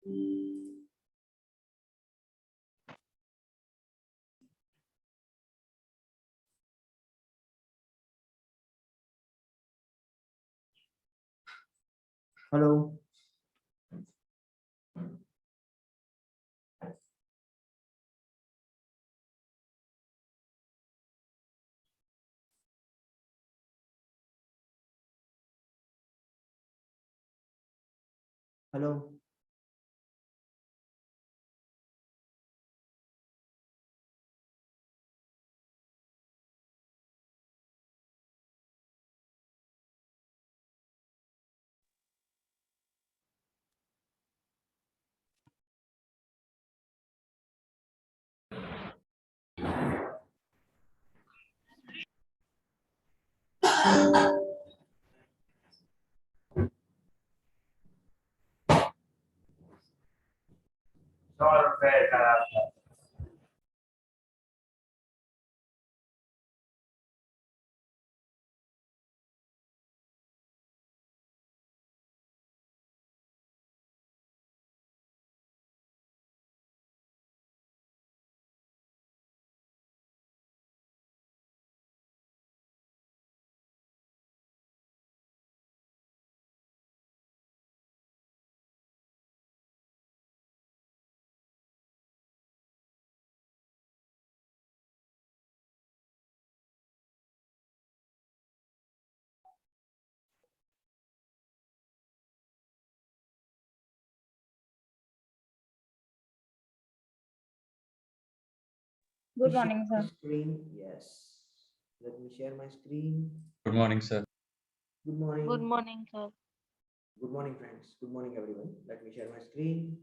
Hello, hello, Good morning, sir. Screen, yes. Let me share my screen. Good morning, sir. Good morning. Good morning, sir. Good morning, friends. Good morning, everyone. Let me share my screen.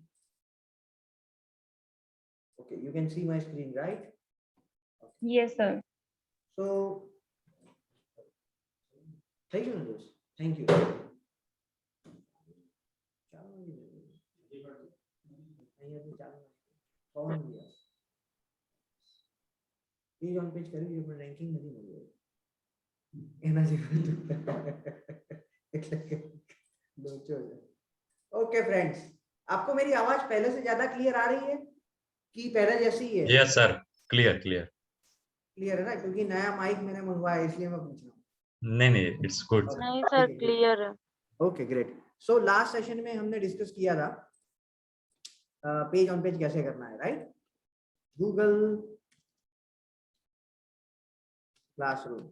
Okay, you can see my screen, right? Okay. Yes, sir. So, thank you, Nandus. Thank you. Page on page करें, ये ranking नहीं मिलेगा। Okay friends, आपको मेरी आवाज पहले से ज्यादा क्लियर आ रही है कि पहले जैसी ही है? Yes, sir. Clear. क्लियर है ना, क्योंकि नया माइक मैंने मंगवाया इसलिए मैं पूछ रहा हूँ। नहीं, it's good. नहीं सर, क्लियर है। Okay, great. So last session में हमने डिस्कस किया था पेज ऑन पेज कैसे करना है, right? Google classroom,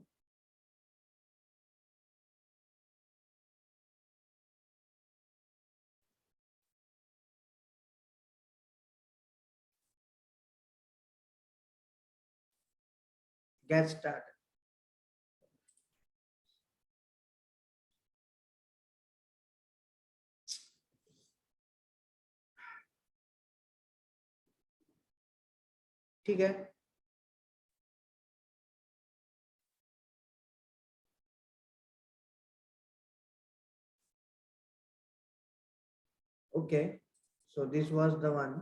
get start. ठीक है, okay. So this was the one.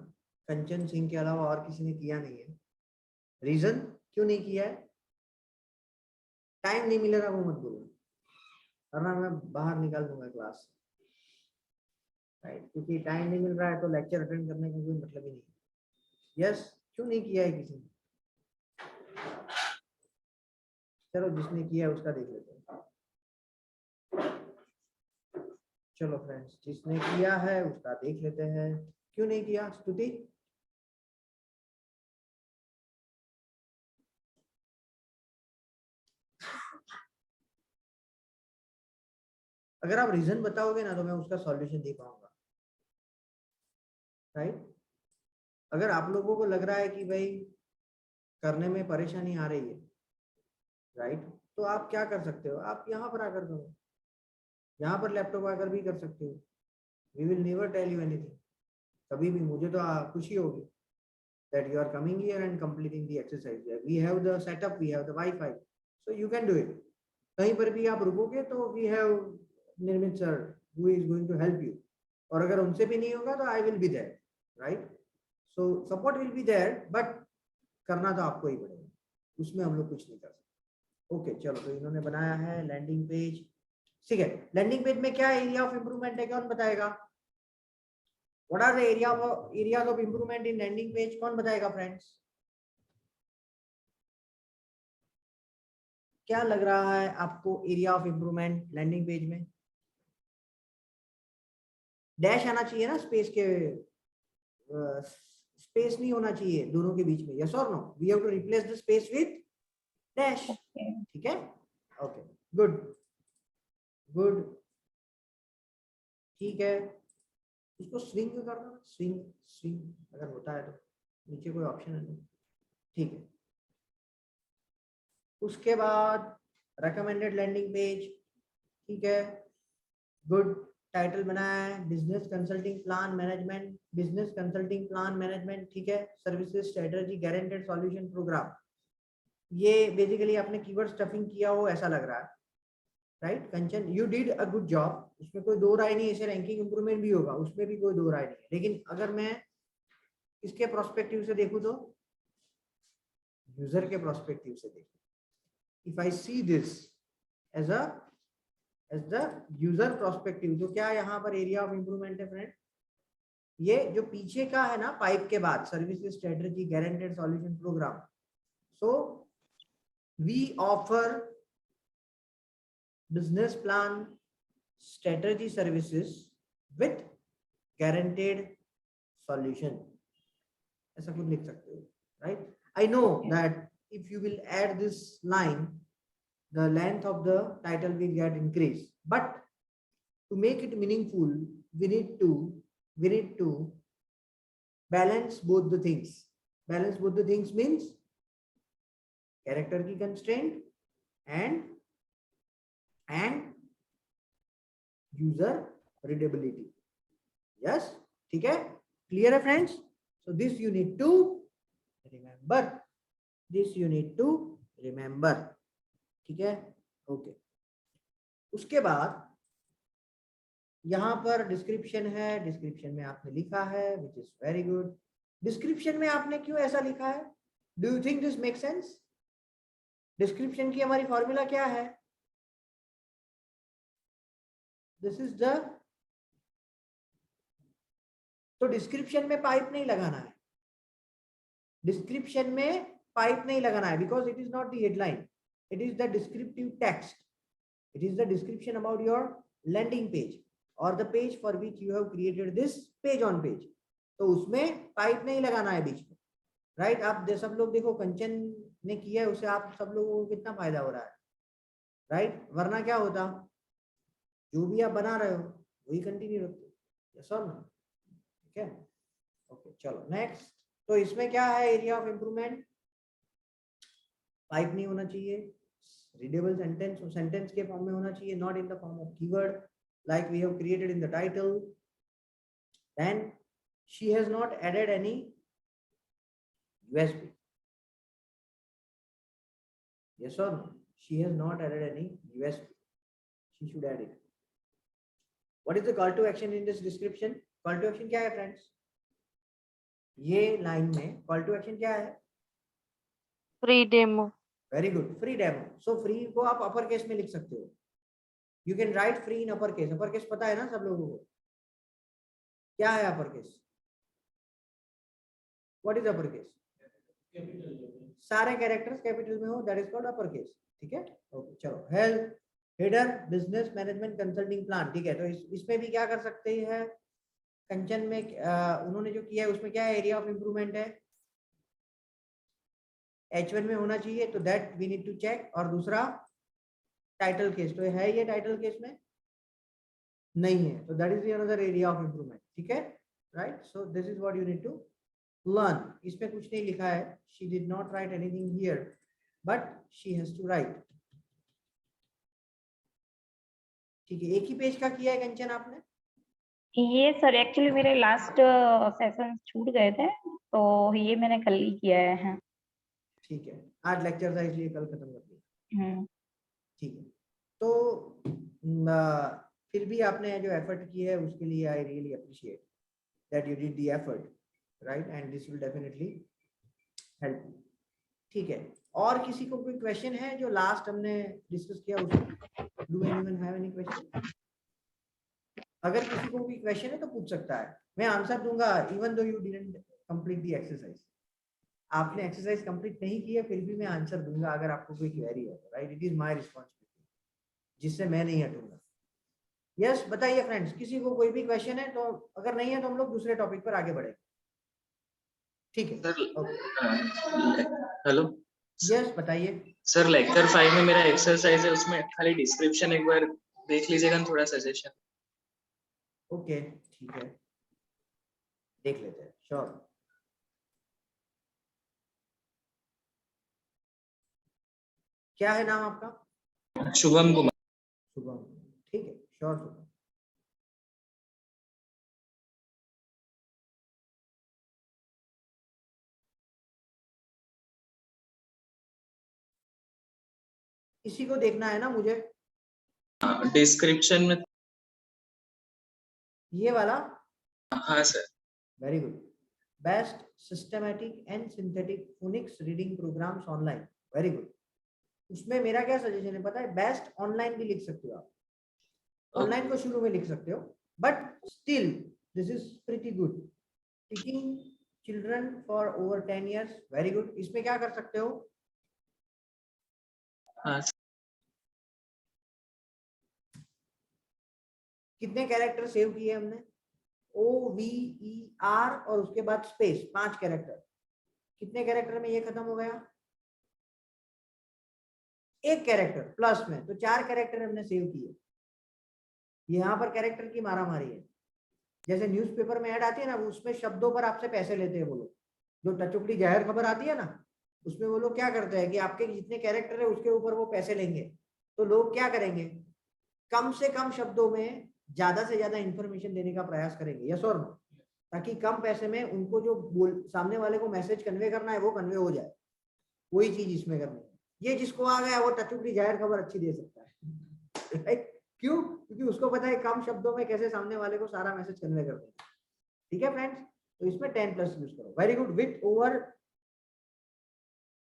Kanchan Singh के अलावा और किसी ने किया नहीं है। रीजन क्यों नहीं किया है? टाइम नहीं मिलेगा वो मत बोलो, वरना मैं बाहर निकाल दूंगा क्लास से, राइट? क्योंकि टाइम नहीं मिल रहा है तो लेक्चर अटेंड करने का कोई मतलब ही नहीं। यस, क्यों नहीं किया है किसी ने? चलो, जिसने किया है उसका देख लेते हैं। चलो फ्रेंड्स, जिसने किया है उसका देख लेते हैं। क्यों नहीं किया स्तुति? अगर आप रीजन बताओगे ना तो मैं उसका सॉल्यूशन दे पाऊंगा, राइट? अगर आप लोगों को लग रहा है कि भाई करने में परेशानी आ रही है, राइट, तो आप क्या कर सकते हो? आप यहाँ पर आकर करो, यहाँ पर लैपटॉप आकर भी कर सकते हो। We will never tell you anything. कभी भी मुझे तो खुशी होगी that you are coming here and completing the exercise. We have the setup, we have the Wi-Fi, so you can do it. कहीं पर भी आप रुकोगे तो we have निर्मित sir who is going to help you. और अगर उनसे भी नहीं होगा तो I will be there, right? So support will be there, but करना तो आपको ही पड़ेगा, उसमें हम लोग कुछ नहीं कर सकते। ओके, चलो, तो इन्होंने बनाया है लैंडिंग पेज। ठीक है, लैंडिंग पेज में क्या एरिया ऑफ इंप्रूवमेंट है, कौन बताएगा? What are the areas of improvement in landing page? कौन बताएगा फ्रेंड्स? क्या लग रहा है आपको area of improvement landing page में? डैश आना चाहिए ना, स्पेस के स्पेस नहीं होना चाहिए दोनों के बीच में. यस और no? We have to replace the space with dash. ठीक है, ओके, गुड गुड. ठीक है, इसको स्विंग करना, स्विंग स्विंग अगर होता है तो. नीचे कोई ऑप्शन है नहीं. ठीक है, उसके बाद रेकमेंडेड लैंडिंग पेज. ठीक है, गुड. टाइटल बनाया है business consulting plan management, business consulting plan management. ठीक है, services strategy guaranteed solution program. ये बेसिकली आपने कीवर्ड स्टफिंग किया हो ऐसा लग रहा है, right? Kanchan, you did a good job, उसमें कोई दो राय नहीं है. इसे रैंकिंग इंप्रूवमेंट भी होगा, उसमें भी कोई दो राय नहीं है. लेकिन अगर मैं इसके प्रोस्पेक्टिव से देखूं तो, यूजर के प्रोस्पेक्टिव से देखूं, if I see this as the user prospective, तो क्या यहाँ पर एरिया ऑफ इंप्रूवमेंट है फ्रेंड? ये जो पीछे का है ना, पाइप के बाद services strategy guaranteed solution program. So we offer business plan strategy services with guaranteed solution. ऐसा कुछ लिख सकते हो, right? I know that if you will add this line, the length of the title will get increased, but to make it meaningful, we need to balance both the things. Balance both the things means character की constraint and user readability. Yes, ठीक है, clear है friends? So this you need to remember. This you need to remember. ठीक है, okay. उसके बाद यहाँ पर डिस्क्रिप्शन है. डिस्क्रिप्शन में आपने लिखा है, which is very good. Description में आपने क्यों ऐसा लिखा है? Do you think this makes sense? Description की हमारी फॉर्मूला क्या है? दिस इज द, तो डिस्क्रिप्शन में पाइप नहीं लगाना है. डिस्क्रिप्शन में पाइप नहीं लगाना है because it is not the headline, it is the descriptive text. It is the description about your landing page और the page for which you have created this page on page. तो उसमें pipe नहीं लगाना है बीच में, right? आप सब लोग देखो, कंचन ने किया है, उसे आप सब लोगों को कितना फायदा हो रहा है, राइट? वरना क्या होता, जो भी आप बना रहे हो वही कंटिन्यू रखते. यस और नो? ठीक है, ओके, चलो नेक्स्ट. तो इसमें क्या है एरिया ऑफ इंप्रूवमेंट? पाइप नहीं होना चाहिए, रीडेबल सेंटेंस, सेंटेंस के फॉर्म में होना चाहिए, not in the form of keyword like we have created in the title. Then she has not added any USB. Yes or no? She has not added any USB. She should add it. What is the call to action in this description? Call to action क्या है friends? ये line में call to action क्या है? Free demo. Very good. Free demo. So free को आप upper case में लिख सकते हो. You can write free in upper case. Upper case पता है ना सब लोगों को? क्या है upper case? What is upper case? सारे कैरेक्टर्स कैपिटल में हो, that is called upper case. ठीक है, ओके, चलो. Help, header, business management consulting plan. ठीक है, तो इसमें भी क्या कर सकते हैं? कंचन में उन्होंने जो किया है उसमें क्या है? एरिया ऑफ इंप्रूवमेंट है, H1 में होना चाहिए, तो that we need to check. और दूसरा टाइटल केस, तो है ये टाइटल केस में नहीं है, तो that is another area of improvement. ठीक है, right? So this is what you need to learn. इसमें कुछ नहीं लिखा है. she did not write anything here but she has to write. ठीक है, एक ही पेज का किया है कंचन आपने? ये सर एक्चुअली मेरे लास्ट सेशन छूट गए थे, तो ये मैंने कल ही किया है. ठीक है, आज लेक्चर था इसलिए कल खत्म कर दिया. ठीक है, तो फिर भी आपने जो एफर्ट की है उसके लिए I really appreciate that you did the effort, right? And this will definitely help. ठीक है, और किसी को कोई क्वेश्चन है जो लास्ट हमने डिस्कस किया उसमें? Do anyone have any question? अगर किसी को भी क्वेश्चन है तो पूछ सकता है, मैं आंसर दूंगा even though you didn't complete the exercise. आपने एक्सरसाइज कंप्लीट नहीं की है फिर भी मैं आंसर दूंगा अगर आपको कोई क्वेरी है, right? It is my responsibility, जिससे मैं नहीं हटूंगा। यस, बताइए फ्रेंड्स, किसी को कोई भी क्वेश्चन है तो, अगर नहीं है तो हम लोग दूसरे टॉपिक पर आगे बढ़ेंगे, ठीक है? हेलो यस, बताइए। सर, लेक्चर 5 में मेरा एक्सरसाइज है, उसमें खाली डिस्क्रिप्शन एक बार देख लीजिएगा, थोड़ा सजेशन। ओके, ठीक है, देख लेते हैं, श्योर। क्या है नाम आपका? शुभम कुमार। शुभम, ठीक है, श्योर शुभम। इसी को देखना है ना मुझे? डिस्क्रिप्शन में। ये वाला? हाँ sir. Very good. Best systematic and synthetic phonics reading programs online, very good. उसमें मेरा क्या सजेशन है पता है? बेस्ट ऑनलाइन भी लिख सकते हो आप, ऑनलाइन को शुरू में लिख सकते हो, but still this is pretty good. Teaching children for over 10 years, very good. इसमें क्या कर सकते हो? हाँ। कितने कैरेक्टर सेव किए हमने? OVER और उसके बाद स्पेस, 5 कैरेक्टर। कितने कैरेक्टर में ये खत्म हो गया? एक कैरेक्टर प्लस में, तो 4 कैरेक्टर हमने सेव किए। यहाँ पर कैरेक्टर की मारा मारी है। जैसे न्यूज़पेपर में ऐड आती है ना, उसमें शब्दों पर आपसे पैसे लेते हैं वो लोग। जो टचुकड़ी जाहिर खबर आती है ना, उसमें वो लोग क्या करते हैं कि आपके जितने कैरेक्टर है उसके ऊपर वो पैसे लेंगे। तो लोग क्या करेंगे, कम से कम शब्दों में ज्यादा से ज्यादा इंफॉर्मेशन देने का प्रयास करेंगे, यस और नो, ताकि कम पैसे में उनको जो सामने वाले को मैसेज कन्वे करना है वो कन्वे हो जाए। वही चीज इसमें करनी है। ये जिसको आ गया वो टचुकड़ी जाहिर खबर अच्छी दे सकता है, राइट? क्यों? क्योंकि उसको पता है कम शब्दों में कैसे सामने वाले को सारा मैसेज कन्वे कर देना। ठीक है फ्रेंड्स, तो इसमें 10+ यूज करो, very good. With over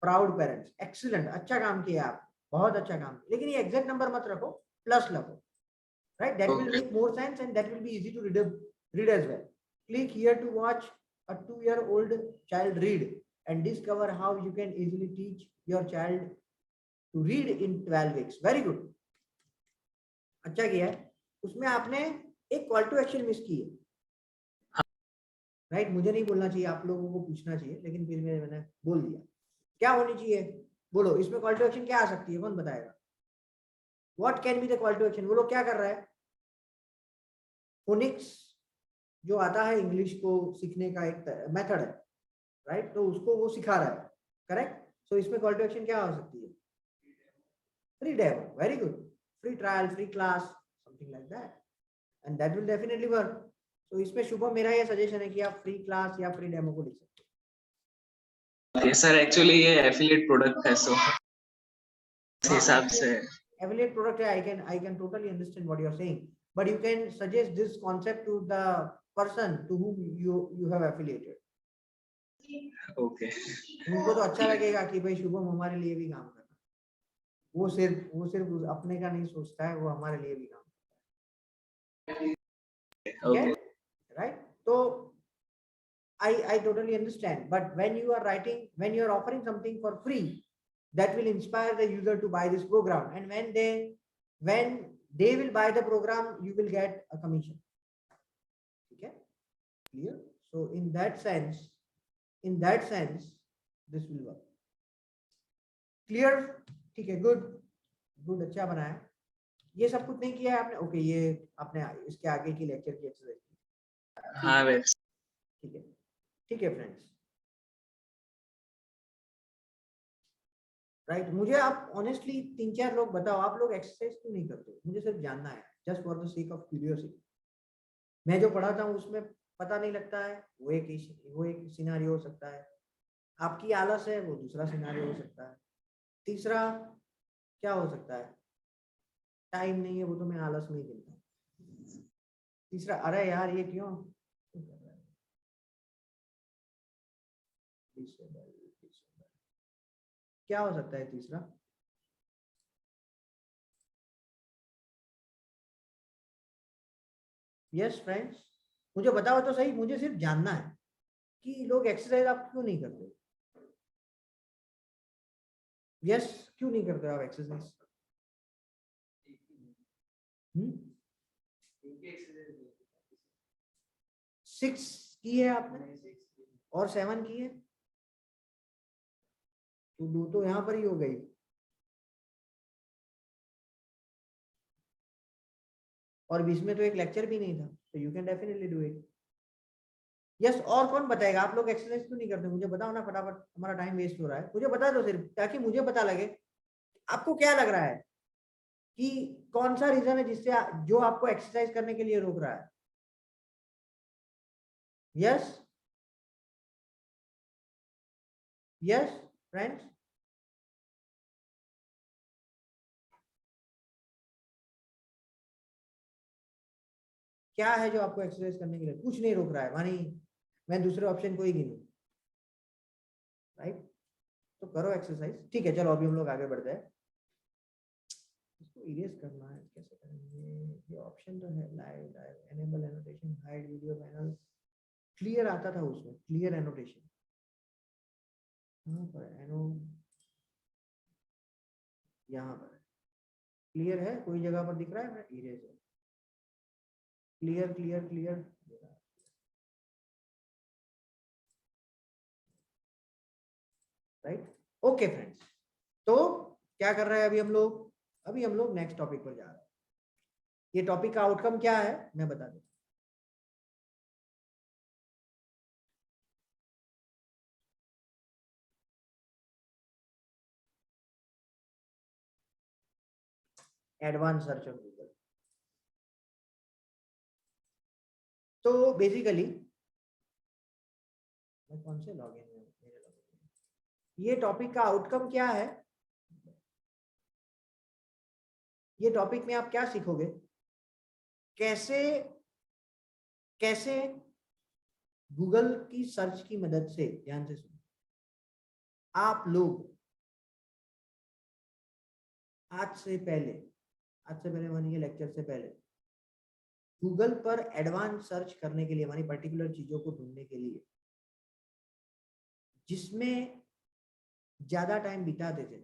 proud parents, excellent, अच्छा काम किया आप, बहुत अच्छा काम। लेकिन ये एग्जैक्ट नंबर मत रखो, प्लस रखो, right? That will make more sense and that will be easy to read as well. Click here to watch a 2-year-old child read and discover how you can easily teach your child to read in 12 weeks. Very good, अच्छा किया है। उसमें आपने एक call to action miss की है, right? मुझे नहीं बोलना चाहिए, आप लोगों को पूछना चाहिए, लेकिन फिर मैंने बोल दिया। क्या होनी चाहिए बोलो? इसमें कॉल टू एक्शन क्या आ सकती है, कौन बताएगा? What can be the call to action? वो लोग क्या कर रहा है? फोनिक्स जो आता है इंग्लिश को सीखने का एक मेथड है, राइट? तो उसको वो सिखा रहा है, करेक्ट? सो इसमें कॉल टू एक्शन क्या हो सकती है? Free demo, very good. Free trial, free class, something like that, and that will definitely work. तो इसमें शुभम मेरा ये सजेशन है कि आप फ्री क्लास या फ्री डेमो को लिख सकते ये सर एक्चुअली ये एफिलिएट प्रोडक्ट है, सो इस हिसाब से एफिलिएट प्रोडक्ट है। I can totally understand what you are saying, but you can suggest this concept to the person to whom you have affiliated. Okay. उनको तो अच्छा लगेगा कि भाई शुभम हमारे लिए भी काम कर रहा है। वो सिर्फ अपने का नहीं सोचता है, वो हमारे लिए भी काम करता है, ठीक है? राइट? तो I totally understand, but when you are writing, when you are offering something for free, that will inspire the user to buy this program, and when they will buy the program, you will get a commission. Okay, clear? So in that sense, this will work. Clear? ठीक है, good, अच्छा बनाया। ये सब कुछ नहीं किया है आपने? ओके, ये आपने इसके आगे की लेक्चर की एक्सरसाइज। हाँ वैसे ठीक है फ्रेंड्स, राइट? मुझे आप ऑनेस्टली 3-4 लोग बताओ, आप लोग एक्सरसाइज क्यों नहीं करते? मुझे सिर्फ जानना है, just for the sake of curiosity. मैं जो पढ़ाता हूँ उसमें पता नहीं लगता है, वो एक सिनारियो हो सकता है। आपकी आलस है, वो दूसरा सिनारियो हो सकता है। तीसरा क्या हो सकता है? टाइम नहीं है, वो तो मैं आलस नहीं गिनता। तीसरा, अरे यार ये क्यों कर रहा है? क्या हो सकता है तीसरा? यस फ्रेंड्स, मुझे बताओ तो सही, मुझे सिर्फ जानना है कि लोग एक्सरसाइज आप क्यों नहीं करते। यस, क्यों नहीं करते आप एक्सरसाइज? सिक्स की है आपने और 7 की है, तो 2 तो यहाँ पर ही हो गई। और बीच में तो एक लेक्चर भी नहीं था, तो you can definitely do it. Yes, और कौन बताएगा आप लोग एक्सरसाइज क्यों नहीं करते? मुझे बताओ ना फटाफट, हमारा टाइम वेस्ट हो रहा है। मुझे बता दो सिर्फ, ताकि मुझे पता लगे आपको क्या लग रहा है कि कौन सा रीजन है जिससे जो आपको एक्सरसाइज करने के लिए रोक रहा है। यस यस फ्रेंड्स, क्या है जो आपको एक्सरसाइज करने के लिए कुछ नहीं रोक रहा है? मानी मैं दूसरे ऑप्शन को ही गिनूं, राइट? तो करो एक्सरसाइज, ठीक है। चलो अभी हम लोग आगे बढ़ते हैं। इसको इरेज करना है, कैसे करेंगे? ये ऑप्शन तो है live enable annotation, hide video panel, clear आता था उसमें, क्लियर एनोटेशन। यहाँ पर एनो, यहाँ पर क्लियर है, कोई जगह पर दिख रहा है? इरेज है, clear clear clear, right? Okay friends, तो क्या कर रहे हैं अभी हम लोग? अभी हम लोग नेक्स्ट टॉपिक पर जा रहे हैं। ये टॉपिक का आउटकम क्या है मैं बता दूं। Advance search on Google. तो बेसिकली कौन से लॉगिन में, ये टॉपिक का आउटकम क्या है? ये टॉपिक में आप क्या सीखोगे? कैसे कैसे गूगल की सर्च की मदद से, ध्यान से सुनो, आप लोग आज से पहले मानिए लेक्चर से पहले गूगल पर एडवांस सर्च करने के लिए, हमारी पर्टिकुलर चीजों को ढूंढने के लिए, जिसमें ज्यादा टाइम बिताते थे,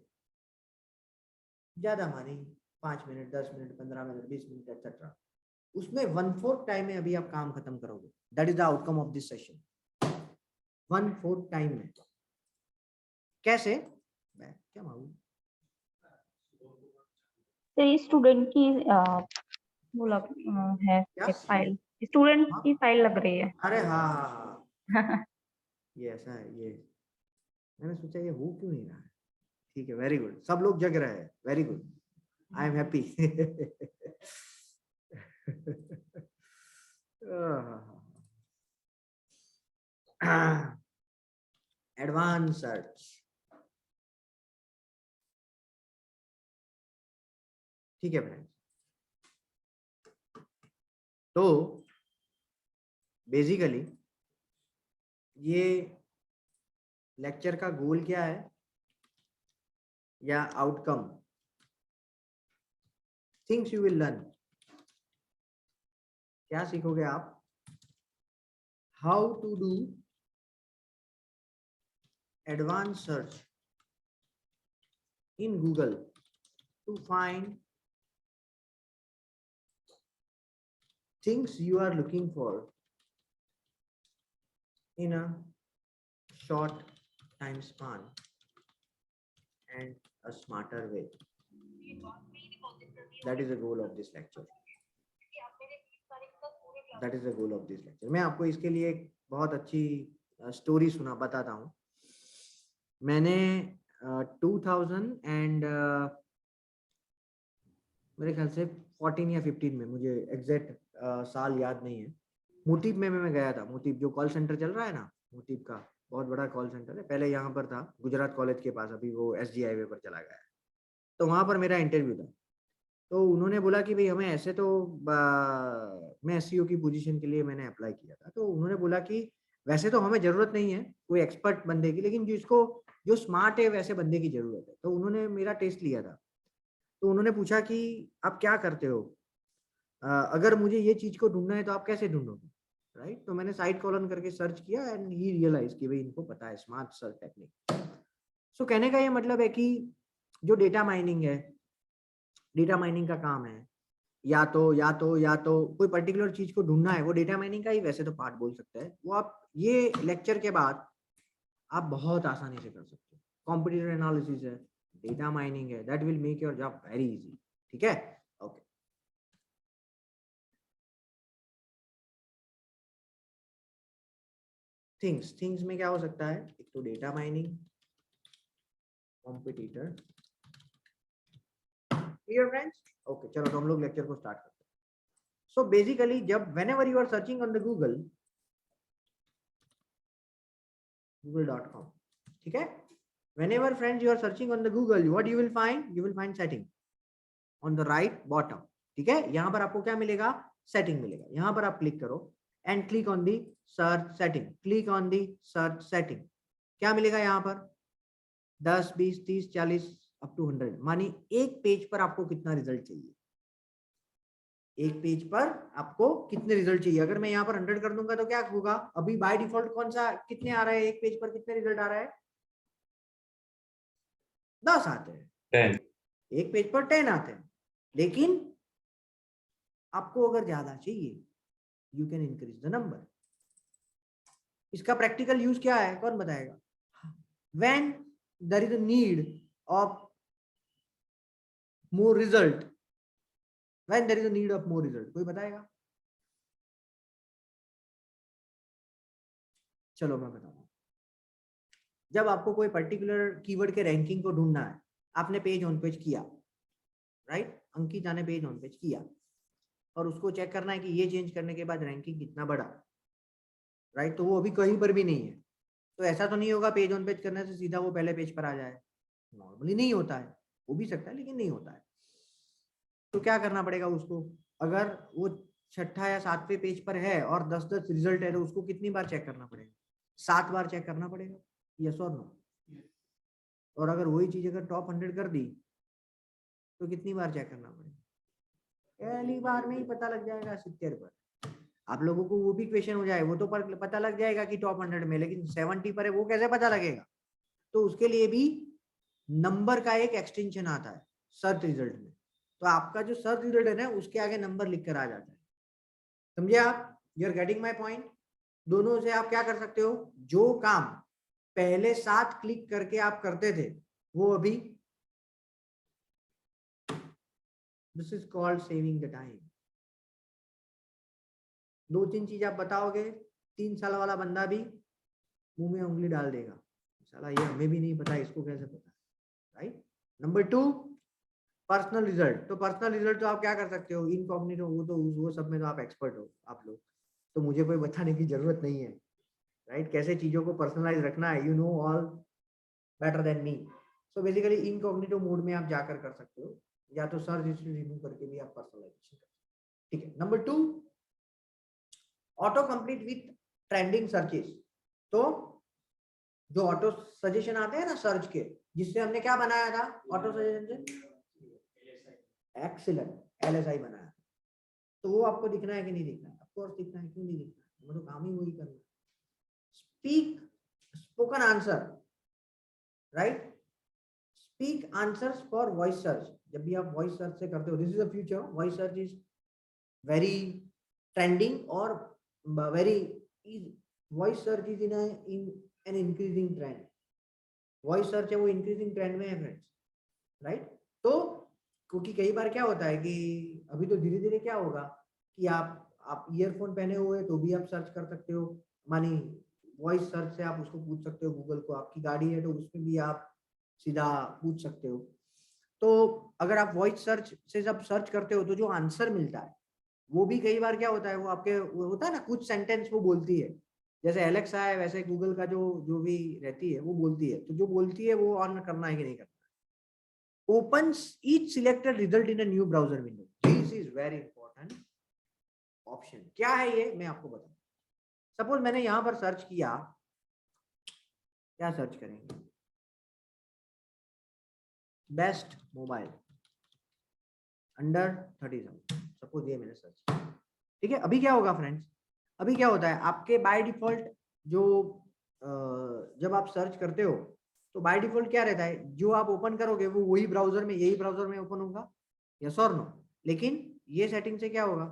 ज्यादा मानी 5 minute 10 minute 15 minute 20 minute etcetera, उसमें 1/4 टाइम में अभी आप काम खत्म करोगे। That is the outcome of this session. 1/4 time में। कैसे? मैं क्या मांगू? स्टूडेंट की वो है क्या? एक फाइल, स्टूडेंट हाँ? की फाइल लग रही है। अरे हाँ हाँ हाँ, ये ऐसा है। ये मैंने सोचा ये हो क्यों नहीं रहा है। ठीक है, वेरी गुड, सब लोग जग रहे हैं, very good, I am happy. Advance search, ठीक है फ्रेंड्स। तो बेसिकली ये लेक्चर का गोल क्या है या outcome? Things you will learn, क्या सीखोगे आप? How to do advance search in Google to find things you are looking for in a short time span and a smarter way. That is the goal of this lecture. That is the goal of this lecture. मैं आपको इसके लिए एक बहुत अच्छी story बताता हूँ। मैंने 2000 एंड मेरे ख्याल से 14 या 15 में, मुझे एग्जैक्ट साल याद नहीं है, मोटीप में मैं गया था। मोटीप जो कॉल सेंटर चल रहा है ना, मोटीप का बहुत बड़ा कॉल सेंटर है, पहले यहाँ पर था गुजरात कॉलेज के पास, अभी वो SG हाईवे पर चला गया है। तो वहाँ पर मेरा इंटरव्यू था। तो उन्होंने बोला कि भाई हमें ऐसे तो मैं SEO की पोजीशन के लिए मैंने अप्लाई किया था। तो उन्होंने बोला कि वैसे तो हमें जरूरत नहीं है कोई एक्सपर्ट बंदे की, लेकिन जो स्मार्ट है वैसे बंदे की जरूरत है। तो उन्होंने मेरा टेस्ट लिया था। तो उन्होंने पूछा कि आप क्या करते हो? अगर मुझे ये चीज को ढूंढना है तो आप कैसे ढूंढोगे, राइट? तो मैंने साइड कॉलन करके सर्च किया एंड ही रियलाइज कि भाई इनको पता है स्मार्ट सर्च टेक्निक। सो कहने का ये मतलब है कि जो डेटा माइनिंग है, डेटा माइनिंग का काम है, या तो कोई पर्टिकुलर चीज को ढूंढना है, वो डेटा माइनिंग का ही वैसे तो पार्ट बोल सकते हैं। वो आप ये लेक्चर के बाद आप बहुत आसानी से कर सकते हो। कॉम्पिटिटिव एनालिसिस है, डेटा माइनिंग है, that will make your job very easy. ठीक है, ओके। थिंग्स में क्या हो सकता है, एक तो data mining, competitor. Clear friends? Okay, चलो तो हम लोग लेक्चर को स्टार्ट करते हैं। सो बेसिकली जब whenever you are searching on the google.com, ठीक है, whenever friends you are searching on the Google, what you will find setting on the right bottom। ठीक है, यहां पर आपको क्या मिलेगा, सेटिंग मिलेगा। यहां पर आप क्लिक करो and click on the search setting, click on the search setting. क्या मिलेगा यहाँ पर, 10 20 30 40 अप टू 100, मानी एक पेज पर आपको कितना रिजल्ट चाहिए, एक पेज पर आपको कितने रिजल्ट चाहिए। अगर मैं यहाँ पर 100 कर दूंगा तो क्या होगा, अभी बाय डिफॉल्ट कौन सा कितने आ रहा है, एक पेज पर कितने रिजल्ट आ रहा है, 10 आते हैं, 10 एक पेज पर 10 आते हैं। लेकिन आपको अगर ज्यादा चाहिए, you can increase the number. इसका प्रैक्टिकल यूज क्या है, कौन बताएगा? When there is a need of more result, when there is a need of more result, कोई बताएगा? चलो मैं बताऊंगा। जब आपको कोई पर्टिकुलर कीवर्ड के रैंकिंग को ढूंढना है, आपने पेज ऑन पेज किया, राइट? अंकिता ने पेज ऑन पेज किया और उसको चेक करना है कि ये चेंज करने के बाद रैंकिंग कितना बढ़ा, राइट? तो वो अभी कहीं पर भी नहीं है। तो ऐसा तो नहीं होगा पेज ऑन पेज करने से सीधा वो पहले पेज पर आ जाए, नॉर्मली नहीं होता है, हो भी सकता है लेकिन नहीं होता है। तो क्या करना पड़ेगा उसको, अगर वो छठा या 7वें पेज पर है और 10-10 रिजल्ट है तो उसको कितनी बार चेक करना पड़ेगा, 7 बार चेक करना पड़ेगा, यस और नो? और अगर वही चीज अगर टॉप 100 कर दी तो कितनी बार चेक करना पड़ेगा, पहली बार में ही पता लग जाएगा 70 पर। आप लोगों को वो भी क्वेश्चन हो जाए, वो तो पता लग जाएगा कि टॉप 100 में, लेकिन 70 पर है वो कैसे पता लगेगा? तो उसके लिए भी नंबर का एक एक्सटेंशन आता है सर्च रिजल्ट में। तो आपका जो सर्च रिजल्ट है ना, उसके आगे नंबर लिख कर आ जाता है। समझे आप? You are getting my point? दोनों से आप क्या कर सकते हो, जो काम पहले 7 क्लिक करके आप करते थे, वो अभी, this is called saving the time. 2-3 चीज आप बताओगे, 3 साल वाला बंदा भी मुंह में उंगली डाल देगा, साला ये हमें भी नहीं पता, इसको कैसे पता, राइट? Number 2, personal result. तो पर्सनल रिजल्ट तो आप क्या कर सकते हो, इनकॉग्निटो, वो तो वो सब में तो आप एक्सपर्ट हो आप लोग, तो मुझे कोई बताने की जरूरत नहीं है, राइट? कैसे चीजों को पर्सनलाइज रखना है, you know all better than me. So basically incognito mode में आप जाकर कर सकते हो, या तो सर्च हिस्ट्री रिमूव करके भी आप पर्सनलाइजेशन कर सकते हो। ठीक है, number 2, auto complete with trending searches. तो जो ऑटो सजेशन आते हैं ना सर्च के, जिससे हमने क्या बनाया था ऑटो सजेशन से, एक्सीलेंट, LSI बनाया। तो वो आपको दिखना है कि नहीं दिखना है? ऑफ कोर्स दिखना है, क्यों नहीं दिखना है, हमें तो काम ही वही करना है। Spoken answer, right? Speak answers for voice search. जब भी आप वॉइस सर्च से करते हो, this is a future, voice search is very trending और very voice search is in an increasing trend. Voice search है वो इंक्रीजिंग ट्रेंड में है फ्रेंड्स, राइट? तो क्योंकि कई बार क्या होता है कि अभी तो धीरे धीरे क्या होगा कि आप ईयरफोन पहने हुए तो भी आप सर्च कर सकते हो, मानी वॉइस सर्च से आप उसको पूछ सकते हो गूगल को, आपकी गाड़ी है तो उसमें भी आप सीधा पूछ सकते हो। तो अगर आप वॉइस सर्च से जब सर्च करते हो तो जो आंसर मिलता है वो भी कई बार क्या होता है, वो आपके वो होता है ना, कुछ सेंटेंस वो बोलती है, जैसे एलेक्सा है वैसे गूगल का जो जो भी रहती है वो बोलती है, तो जो बोलती है वो ऑन करना है कि नहीं करना। opens each selected result in a new browser window, this is very important option। क्या है ये मैं आपको बताऊं। सपोज मैंने यहां पर सर्च किया, क्या सर्च करेंगे, बेस्ट मोबाइल, अंडर 30,000, सपोज ये मैंने सर्च किया, ठीक है। अभी क्या होगा फ्रेंड्स, अभी क्या होता है आपके बाय डिफॉल्ट जो जब आप सर्च करते हो तो बाय डिफॉल्ट क्या रहता है, जो आप ओपन करोगे वो वही ब्राउजर में, यही ब्राउजर में ओपन होगा, यस और नो। लेकिन ये सेटिंग से क्या होगा,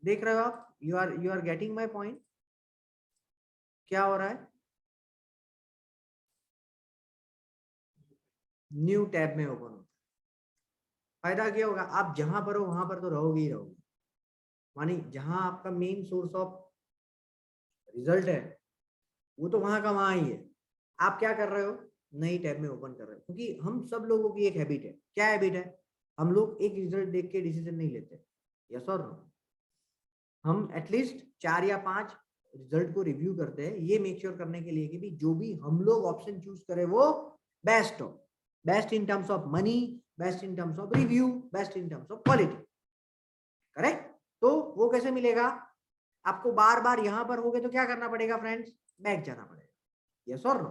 देख रहे हो आप, you are getting my point, क्या हो रहा है, न्यू टैब में ओपन होता है। फायदा क्या होगा, आप जहां पर हो वहां पर तो रहोगे ही रहोगे, मानी जहां आपका मेन सोर्स ऑफ रिजल्ट है वो तो वहां का वहां ही है। आप क्या कर रहे हो, नई टैब में ओपन कर रहे हो, क्योंकि हम सब लोगों की एक हैबिट है, क्या हैबिट है, हम लोग एक रिजल्ट देख के डिसीजन नहीं लेते, यस और नो। हम एटलीस्ट 4 या 5 रिजल्ट को रिव्यू करते हैं, ये मेक श्योर करने के लिए कि भी जो भी हम लोग ऑप्शन चूज करें वो बेस्ट हो, best in terms of money, best in terms of review, best in terms of quality, correct. तो वो कैसे मिलेगा, आपको बार बार यहां पर होगे तो क्या करना पड़ेगा फ्रेंड्स, बैक जाना पड़ेगा, यस और नो,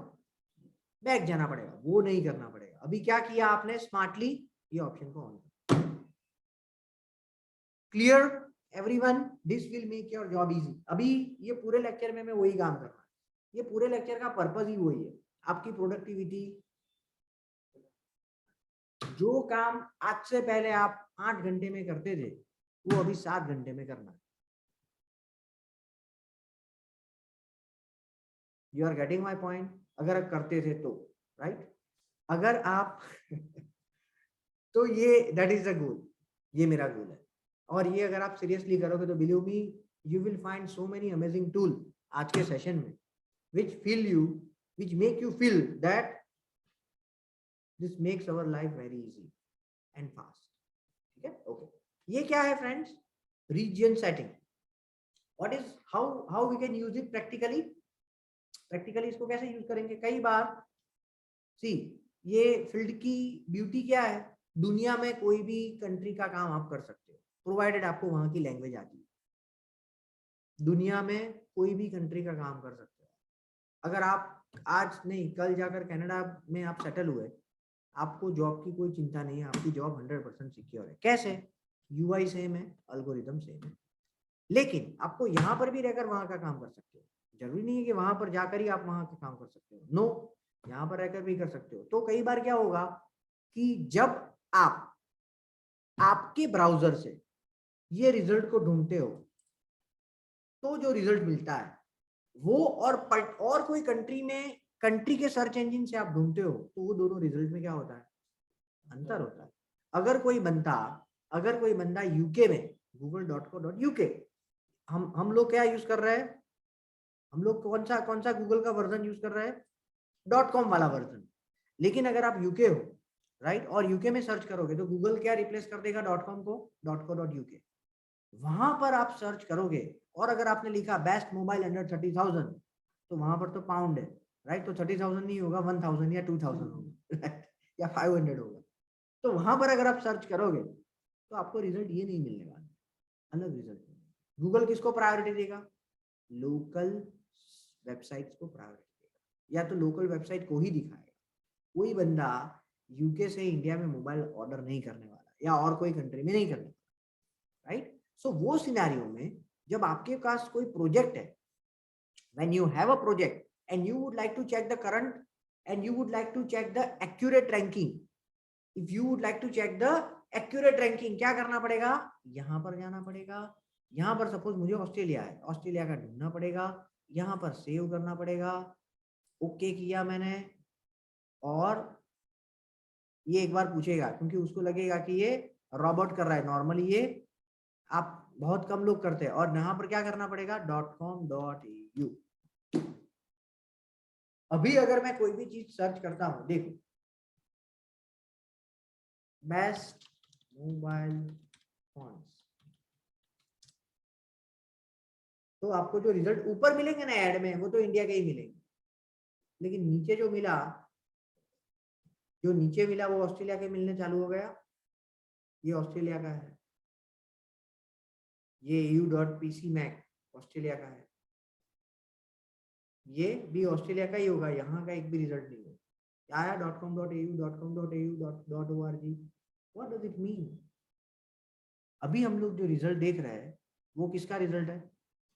बैक जाना पड़ेगा, वो नहीं करना पड़ेगा। अभी क्या किया आपने, स्मार्टली ये ऑप्शन को ऑन कर, clear everyone, this will make your job easy. अभी ये पूरे लेक्चर में मैं वही काम कर रहा हूँ, ये पूरे लेक्चर का पर्पस ही वही है, आपकी प्रोडक्टिविटी, जो काम आज से पहले आप 8 घंटे में करते थे वो अभी 7 घंटे में करना है। You are getting my point, अगर आप करते थे तो, राइट, अगर आप तो ये दैट इज द गोल, ये मेरा गोल है। और ये अगर आप सीरियसली करोगे तो believe me you will find so many amazing tool आज के सेशन में which make you feel that this makes our life very easy and fast, ठीक है। ओके, ये क्या है friends, reason setting, what is how we can use it practically, इसको कैसे यूज करेंगे, कई बार सी ये फील्ड की ब्यूटी क्या है, दुनिया में कोई भी कंट्री का काम आप कर सकते हो प्रोवाइडेड आपको वहां की लैंग्वेज आती है, दुनिया में कोई भी कंट्री का काम कर सकते हो। अगर आप आज नहीं कल जाकर कनाडा में आप सेटल हुए, आपको जॉब की कोई चिंता नहीं है, आपकी जॉब 100% सिक्योर है। कैसे, यूआई सेम है, एल्गोरिथम सेम है, लेकिन आपको यहाँ पर भी रहकर वहां का काम कर सकते हो, जरूरी नहीं है कि वहां पर जाकर ही आप वहां का काम कर सकते हो, नो, यहाँ पर रहकर भी कर सकते हो। तो कई बार क्या होगा कि जब आप आपके ब्राउजर से ये रिजल्ट को ढूंढते हो तो जो रिजल्ट मिलता है वो और कोई कंट्री में कंट्री के सर्च इंजन से आप ढूंढते हो तो वो दोनों रिजल्ट में क्या होता है, अंतर होता है। अगर कोई बंदा यूके में google.co.uk, हम लोग क्या यूज कर रहे हैं, हम लोग कौन सा गूगल का वर्जन यूज कर रहे हैं, .com वाला वर्जन। लेकिन अगर आप यूके हो, राइट, और यूके में सर्च करोगे तो गूगल क्या रिप्लेस कर देगा .com को, .co.uk, वहां पर आप सर्च करोगे और अगर आपने लिखा बेस्ट मोबाइल अंडर 30,000 तो वहां पर तो पाउंड है, राइट, तो 30,000 नहीं होगा, 1,000 या 2,000 होगा या 500 होगा। तो वहां पर अगर आप सर्च करोगे तो आपको रिजल्ट ये नहीं मिलने वाला, अलग रिजल्ट। गूगल किसको प्रायोरिटी देगा, लोकल वेबसाइट्स को प्रायोरिटी देगा, या तो लोकल वेबसाइट को ही दिखाएगा। कोई बंदा यूके से इंडिया में मोबाइल ऑर्डर नहीं करने वाला या और कोई कंट्री में नहीं करने वाला, राइट। सो वो सिनेरियो में जब आपके पास कोई प्रोजेक्ट है, when you have a project and you would like to check the current and you would like to check the accurate ranking, if you would like to check the accurate ranking, क्या करना पड़ेगा, यहां पर जाना पड़ेगा। यहां पर suppose मुझे ऑस्ट्रेलिया है, ऑस्ट्रेलिया का ढूंढना पड़ेगा, यहां पर सेव करना पड़ेगा, ओके किया मैंने, और ये एक बार पूछेगा क्योंकि उसको लगेगा कि ये रोबोट कर रहा है, नॉर्मली ये आप बहुत कम लोग करते हैं, और यहाँ पर क्या करना पड़ेगा, .com.au। अभी अगर मैं कोई भी चीज सर्च करता हूं, देखो बेस्ट मोबाइल फोन्स, तो आपको जो रिजल्ट ऊपर मिलेंगे ना ऐड में वो तो इंडिया के ही मिलेंगे, लेकिन नीचे जो मिला वो ऑस्ट्रेलिया के मिलने चालू हो गया। ये ऑस्ट्रेलिया का है, ये EU.PC मैक ऑस्ट्रेलिया का है, ये भी ऑस्ट्रेलिया का ही होगा, यहाँ का एक भी रिजल्ट नहीं होगा। क्या है .com.au.com.au.org? What does it mean? अभी हम लोग जो रिजल्ट देख रहे हैं वो किसका रिजल्ट है?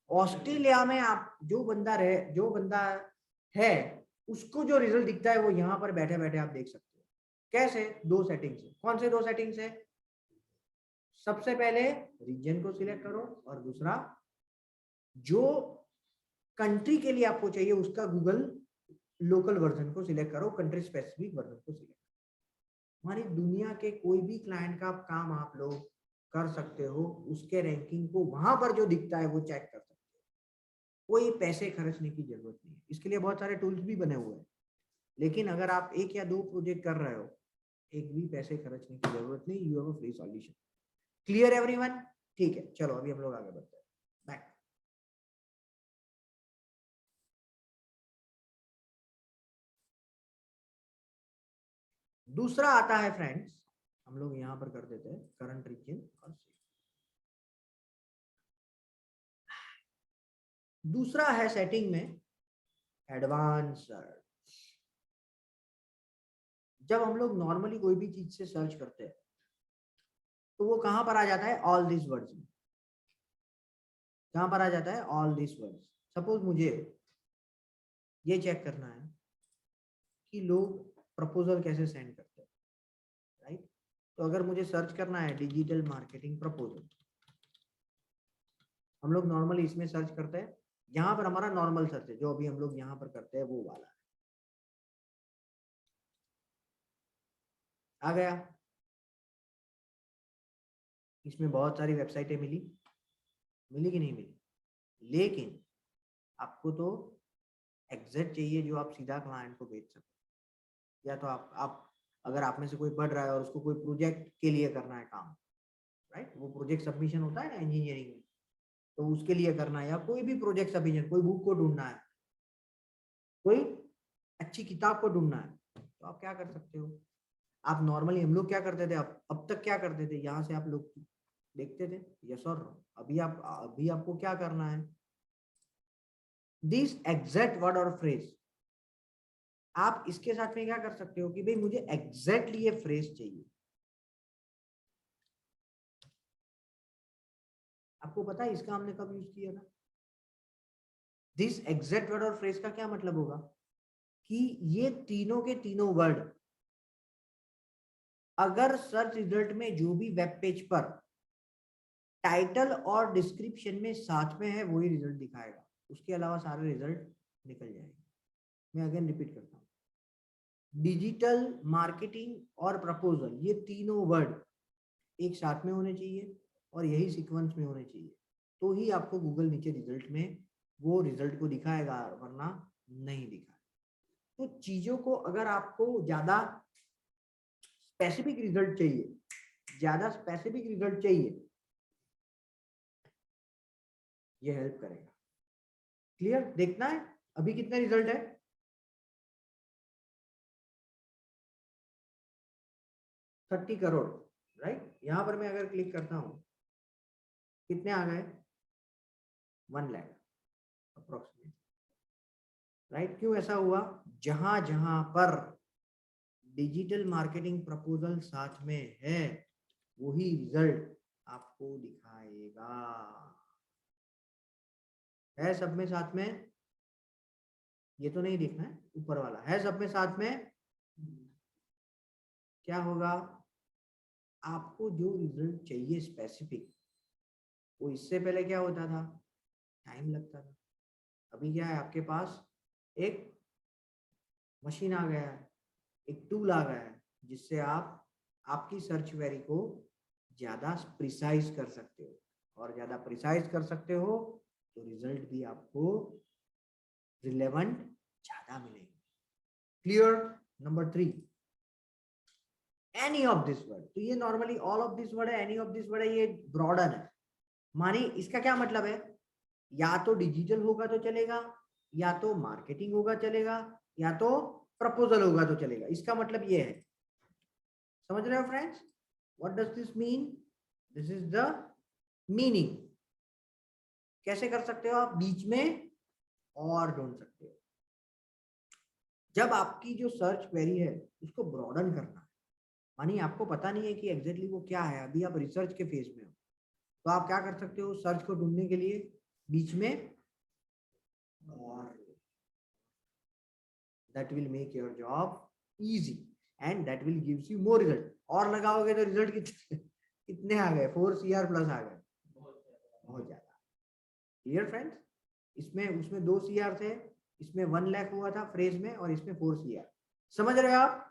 ऑस्ट्रेलिया में आप जो बंदा है उसको जो रिजल्ट दिखता है वो यहाँ पर बैठे बैठे आप देख सकते हो। कैसे? 2 सेटिंग से। कौन से 2 सेटिंग से? सबसे पहले रीजन को सिलेक्ट करो और दूसरा जो कंट्री के लिए आपको चाहिए उसका गूगल लोकल वर्जन को सिलेक्ट करो, कंट्री स्पेसिफिक वर्जन को सिलेक्ट करो। हमारी दुनिया के कोई भी क्लाइंट का काम आप लोग कर सकते हो, उसके रैंकिंग को वहां पर जो दिखता है वो चेक कर सकते हो। कोई पैसे खर्चने की जरूरत नहीं है। इसके लिए बहुत सारे टूल्स भी बने हुए हैं, लेकिन अगर आप 1 या 2 प्रोजेक्ट कर रहे हो, एक भी पैसे खर्चने की जरूरत नहीं। You have a free solution. Clear everyone? ठीक है, चलो अभी हम लोग आगे बढ़ते हैं। बैक। दूसरा आता है फ्रेंड्स, हम लोग यहां पर कर देते हैं करंट रीजन और दूसरा है सेटिंग में एडवांस सर्च। जब हम लोग नॉर्मली कोई भी चीज से सर्च करते हैं तो वो कहां पर आ जाता है? ऑल दिस वर्ड्स में। कहां पर आ जाता है? All this words. सपोज मुझे ये चेक करना है कि लोग प्रपोजल कैसे सेंड करते हैं, राइट? तो अगर मुझे सर्च करना है डिजिटल मार्केटिंग प्रपोजल, हम लोग नॉर्मली इसमें सर्च करते हैं। यहाँ पर हमारा नॉर्मल सर्च है, जो अभी हम लोग यहाँ पर करते हैं वो वाला है। आ गया। इसमें बहुत सारी वेबसाइटें मिली कि नहीं मिली? लेकिन आपको तो एग्जैक्ट चाहिए जो आप सीधा क्लाइंट को भेज सको। या तो आप अगर आप में से कोई पढ़ रहा है और उसको कोई प्रोजेक्ट के लिए करना है काम, राइट? वो प्रोजेक्ट सबमिशन होता है ना इंजीनियरिंग में, तो उसके लिए करना है, या कोई भी प्रोजेक्ट सबमिशन, कोई बुक को ढूंढना है, कोई अच्छी किताब को ढूंढना है, तो आप क्या कर सकते हो? आप नॉर्मली, हम लोग क्या करते थे, अब तक क्या करते थे, यहाँ से आप लोग देखते थे यस और नो। अभी आपको क्या करना है? दिस एग्जैक्ट वर्ड और फ्रेज, आप इसके साथ में क्या कर सकते हो कि भाई मुझे एग्जैक्टली ये फ्रेज चाहिए। आपको पता है इसका हमने कब यूज किया था? दिस एग्जैक्ट वर्ड और फ्रेज का क्या मतलब होगा कि ये तीनों के तीनों वर्ड अगर सर्च रिजल्ट में जो भी वेब पेज पर टाइटल और डिस्क्रिप्शन में साथ में है वही रिजल्ट दिखाएगा, उसके अलावा सारे रिजल्ट निकल जाएंगे। मैं अगेन रिपीट करता हूँ, डिजिटल मार्केटिंग और प्रपोजल, ये तीनों वर्ड एक साथ में होने चाहिए और यही सीक्वेंस में होने चाहिए, तो ही आपको गूगल नीचे रिजल्ट में वो रिजल्ट को दिखाएगा, वरना नहीं दिखाएगा। तो चीजों को अगर आपको ज्यादा स्पेसिफिक रिजल्ट चाहिए, ये हेल्प करेगा। क्लियर? देखना है अभी कितने रिजल्ट है? 30 करोड़, राइट? यहां पर मैं अगर क्लिक करता हूं, कितने आ गए? 1 लाख अप्रोक्सीमेट, राइट? क्यों ऐसा हुआ? जहां जहां पर डिजिटल मार्केटिंग प्रपोजल साथ में है वही रिजल्ट आपको दिखाएगा। है सब में साथ में? ये तो नहीं देखना है, ऊपर वाला है सब में साथ में। क्या होगा? आपको जो रिजल्ट चाहिए स्पेसिफिक, वो इससे पहले क्या होता था? टाइम लगता था। अभी क्या है? आपके पास एक मशीन आ गया है, एक टूल आ गया है, जिससे आप आपकी सर्च क्वेरी को ज्यादा प्रिसाइज कर सकते हो, और ज्यादा प्रिसाइज कर सकते हो तो रिजल्ट भी आपको रिलेवेंट ज्यादा मिलेंगे। Clear? Number 3, any of this word. तो ये normally all of this word है, एनी ऑफ दिस वर्ड है, ये ब्रॉडन है। मानी इसका क्या मतलब है? या तो डिजिटल होगा तो चलेगा, या तो मार्केटिंग होगा चलेगा, या तो प्रपोजल होगा तो चलेगा। इसका मतलब ये है। समझ रहे हो friends? What does this mean? This is the meaning. कैसे कर सकते हो आप? बीच में और ढूंढ सकते हो। जब आपकी जो सर्च क्वेरी है उसको ब्रॉडन करना है, मानिए आपको पता नहीं है कि एग्जैक्टली वो क्या है, अभी आप रिसर्च के फेज में हो, तो आप क्या कर सकते हो, सर्च को ढूंढने के लिए बीच में और that will make your job easy and that will gives you more result। और लगाओगे तो रिजल्ट कितने आ गए, 4 CR प्लस आ गए, बहुत ज्यादा। Clear friends? इसमें उसमें 2 CR थे, इसमें 1 लाख हुआ था फ्रेज में, और इसमें 4 CR। समझ रहे हो आप?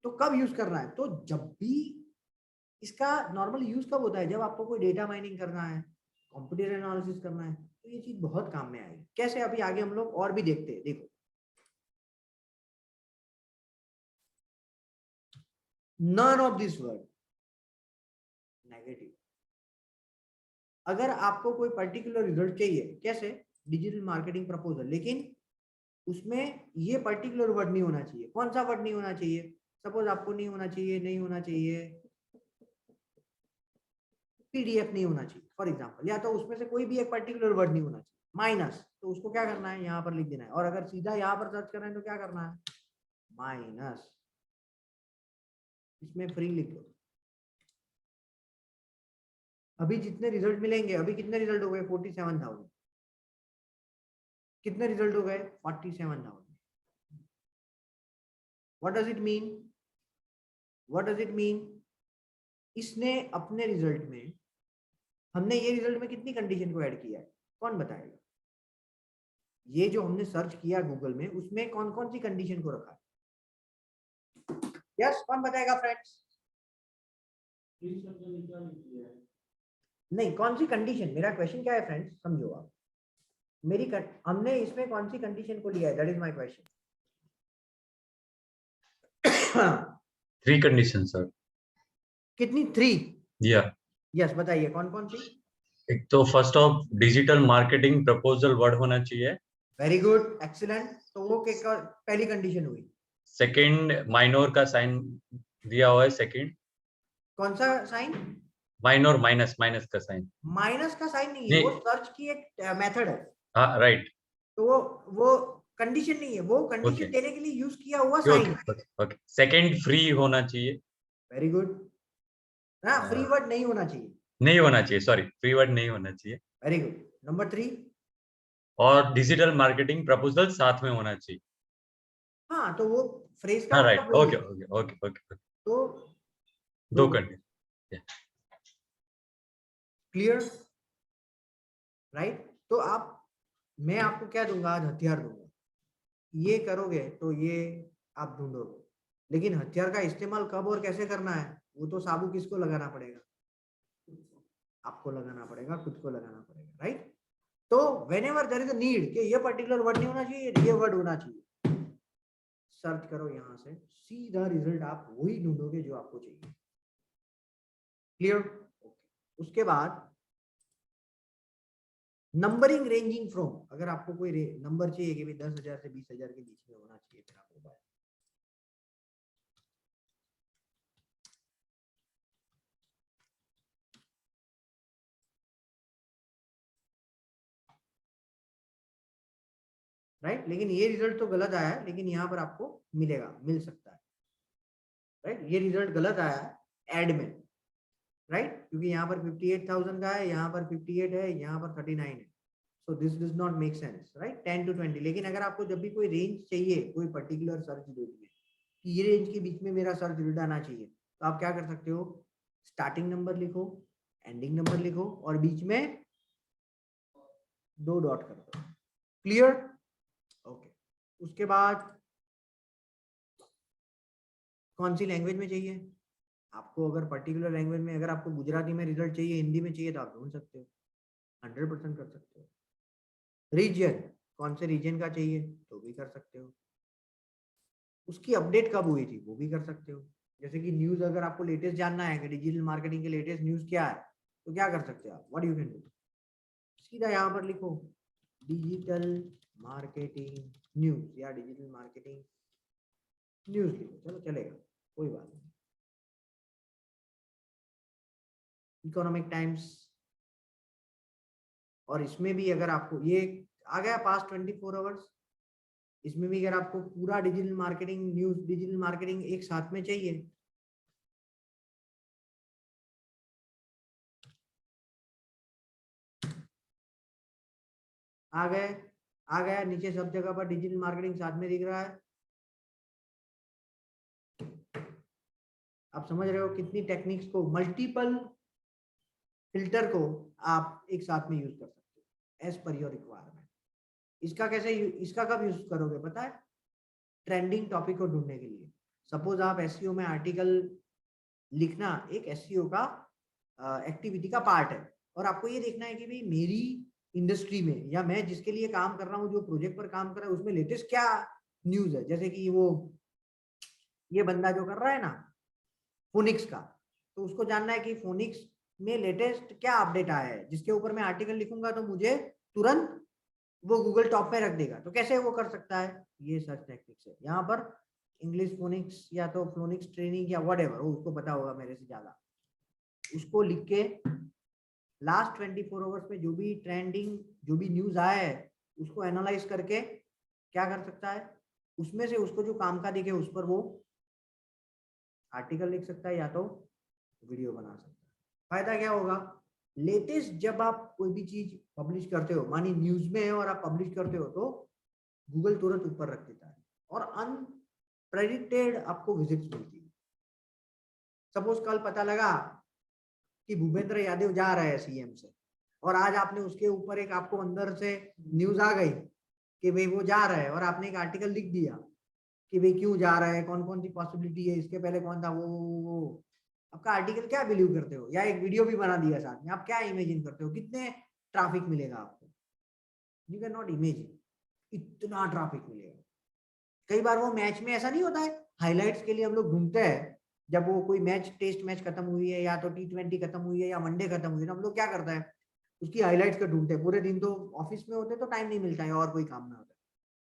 तो कब यूज करना है, तो जब भी इसका नॉर्मल यूज कब होता है, जब आपको कोई डेटा माइनिंग करना है, कंप्यूटर एनालिसिस करना है, तो ये चीज बहुत काम में आएगी। कैसे, अभी आगे हम लोग और भी देखते हैं। देखो, none of this word negative. अगर आपको कोई पर्टिकुलर रिजल्ट चाहिए, कैसे, डिजिटल मार्केटिंग प्रपोजल, लेकिन उसमें ये पर्टिकुलर वर्ड नहीं होना चाहिए। कौन सा वर्ड नहीं होना चाहिए? सपोज आपको नहीं होना चाहिए पीडीएफ नहीं होना चाहिए फॉर एग्जांपल, या तो उसमें से कोई भी एक पर्टिकुलर वर्ड नहीं होना चाहिए, माइनस, तो उसको क्या करना है, यहाँ पर लिख देना है। और अगर सीधा यहाँ पर सर्च करना है तो क्या करना है, माइनस, इसमें फ्री लिख दो। अभी जितने रिजल्ट मिलेंगे, अभी कितने रिजल्ट हो गए, 47,000। कितने रिजल्ट हो गए, 47,000। What does it mean, what does it mean? इसने अपने रिजल्ट में, हमने ये रिजल्ट में कितनी कंडीशन को ऐड किया है, कौन बताएगा? ये जो हमने सर्च किया गूगल में, उसमें कौन कौन सी कंडीशन को रखा है? यस, कौन बताएगा फ्रेंड्स? नहीं, कौन सी कंडीशन, मेरा क्वेश्चन क्या है फ्रेंड्स, समझो आप मेरी हमने इसमें कौन सी कंडीशन को लिया है, that is my question. 3 conditions sir. कितनी, 3? या यस, बताइए कौन कौन सी। एक तो first of digital marketing proposal word होना चाहिए। वेरी गुड, एक्सीलेंट, तो वो पहली कंडीशन हुई। सेकंड, माइनर का साइन दिया हुआ है सेकंड। कौन सा साइन? माइनर, माइनस, माइनस का साइन। माइनस का साइन नहीं है, नहीं, वो सर्च की एक मेथड है, हाँ राइट। तो वो कंडीशन नहीं है, वो कंडीशन Okay. देने के लिए यूज किया हुआ साइन है। ओके। सेकंड, फ्री होना चाहिए। वेरी गुड, ना फ्री वर्ड नहीं होना चाहिए। नहीं होना चाहिए, सॉरी, फ्री वर्ड नहीं होना चाहिए। Very good. नंबर 3? और डिजिटल मार्केटिंग प्रपोजल साथ में होना चाहिए। हाँ, तो वो फ्रेज का हाँ मतलब राइट, वही ओके है। Okay okay okay. तो 2 कंडीशन। Clear, right? तो आप, मैं आपको क्या दूंगा आज, हथियार दूंगा, ये करोगे तो ये आप ढूंढोगे, लेकिन हथियार का इस्तेमाल कब और कैसे करना है, वो तो साबु किसको लगाना पड़ेगा, आपको लगाना पड़ेगा, खुद को लगाना पड़ेगा, राइट? तो whenever there is a need कि ये पर्टिकुलर वर्ड नहीं होना चाहिए, ये वर्ड होना चाहिए, सर्च करो यहाँ से, सीधा रिजल्ट आप वही ढूंढोगे जो आपको चाहिए। क्लियर? उसके बाद नंबरिंग रेंजिंग फ्रॉम, अगर आपको कोई नंबर चाहिए कि भाई 10,000 से 20,000 के बीच में होना चाहिए, फिर आपको बात, राइट? लेकिन ये रिजल्ट तो गलत आया है, लेकिन यहाँ पर आपको मिलेगा, मिल सकता है, राइट? ये रिजल्ट गलत आया है एड में, राइट? क्योंकि यहाँ पर 58,000 का है, यहाँ पर 58 है, यहाँ पर 39 है, so this does not make sense, right? 10 to 20। लेकिन अगर आपको जब भी कोई रेंज चाहिए, कोई पर्टिकुलर सर्च रिजल्ट में, कि ये रेंज के बीच में मेरा सर्च रिजल्ट आना चाहिए, तो आप क्या कर सकते हो, स्टार्टिंग नंबर लिखो, एंडिंग नंबर लिखो, और बीच में 2 डॉट कर दो। क्लियर? ओके। उसके बाद कौन सी लैंग्वेज में चाहिए आपको, अगर पर्टिकुलर लैंग्वेज में, अगर आपको गुजराती में रिजल्ट चाहिए, हिंदी में चाहिए, तो आप ढूंढ सकते हो, 100% कर सकते हो। रीजन, कौन से रीजन का चाहिए तो भी कर सकते हो। उसकी अपडेट कब हुई थी वो भी कर सकते हो। जैसे कि न्यूज, अगर आपको लेटेस्ट जानना है कि डिजिटल मार्केटिंग के लेटेस्ट न्यूज क्या है, तो क्या कर सकते हो आप, व्हाट यू कैन डू, सीधा यहाँ पर लिखो डिजिटल मार्केटिंग न्यूज, या डिजिटल मार्केटिंग न्यूज लिखो, चलो चलेगा, कोई बात नहीं। इकोनॉमिक टाइम्स, और इसमें भी अगर आपको ये आ गया पास्ट 24 आवर्स, इसमें भी अगर आपको पूरा digital marketing, news digital marketing एक साथ में चाहिए, आ गए, आ गया नीचे सब जगह पर डिजिटल मार्केटिंग साथ में दिख रहा है। आप समझ रहे हो कितनी टेक्निक्स को, मल्टीपल फिल्टर को आप एक साथ में यूज कर सकते हो एज पर योर रिक्वायरमेंट। इसका कैसे, इसका कब यूज करोगे पता है? ट्रेंडिंग टॉपिक को ढूंढने के लिए। सपोज आप एसईओ में आर्टिकल लिखना एक एसईओ का एक्टिविटी का पार्ट है, और आपको ये देखना है कि भाई मेरी इंडस्ट्री में या मैं जिसके लिए काम कर रहा हूँ, जो प्रोजेक्ट पर काम कर रहा है, उसमें लेटेस्ट क्या न्यूज है। जैसे कि वो ये बंदा जो कर रहा है ना फोनिक्स का, तो उसको जानना है कि फोनिक्स में लेटेस्ट क्या अपडेट आया है, जिसके ऊपर मैं आर्टिकल लिखूंगा तो मुझे तुरंत वो गूगल टॉप पे रख देगा। तो कैसे वो कर सकता है? ये सर्च टेक्निक्स है। यहाँ पर इंग्लिश फोनिक्स या तो फोनिक्स ट्रेनिंग या व्हाटएवर, वो उसको पता होगा मेरे से ज्यादा, उसको लिख के लास्ट 24 आवर्स में जो भी ट्रेंडिंग, जो भी न्यूज आया है, उसको एनालाइज करके क्या कर सकता है, उसमें से उसको जो काम का दिखे उस पर वो आर्टिकल लिख सकता है या तो वीडियो बना सकता है। फायदा क्या होगा? लेटेस्ट जब आप कोई भी चीज पब्लिश करते हो, मानी न्यूज में है और आप पब्लिश करते हो, तो गूगल तुरंत ऊपर रख देता है और अनप्रेडिक्टेड आपको विजिट्स मिलती है। सपोज कल पता लगा कि भूपेंद्र यादव जा रहा है सीएम से, और आज आपने उसके ऊपर एक, आपको अंदर से न्यूज आ गई कि भाई वो जा रहा है, और आपने एक आर्टिकल लिख दिया कि भाई क्यों जा रहा है, कौन कौन सी पॉसिबिलिटी है, इसके पहले कौन था वो। आपका आर्टिकल क्या बिलीव करते हो? या एक वीडियो भी बना दिया साथ में, आप क्या इमेजिन करते हो कितने ट्रैफिक मिलेगा आपको? यू कैन नॉट इमेजिन, इतना ट्रैफिक मिलेगा। कई बार वो मैच में ऐसा नहीं होता है, हाइलाइट्स के लिए हम लोग ढूंढते हैं, जब वो कोई मैच, टेस्ट मैच खत्म हुई है या तो T20 खत्म हुई है या वनडे खत्म हुई है, हम लोग क्या करते हैं, उसकी हाइलाइट्स का ढूंढते हैं। पूरे दिन तो ऑफिस में होते तो टाइम नहीं मिलता है और कोई काम में होता है,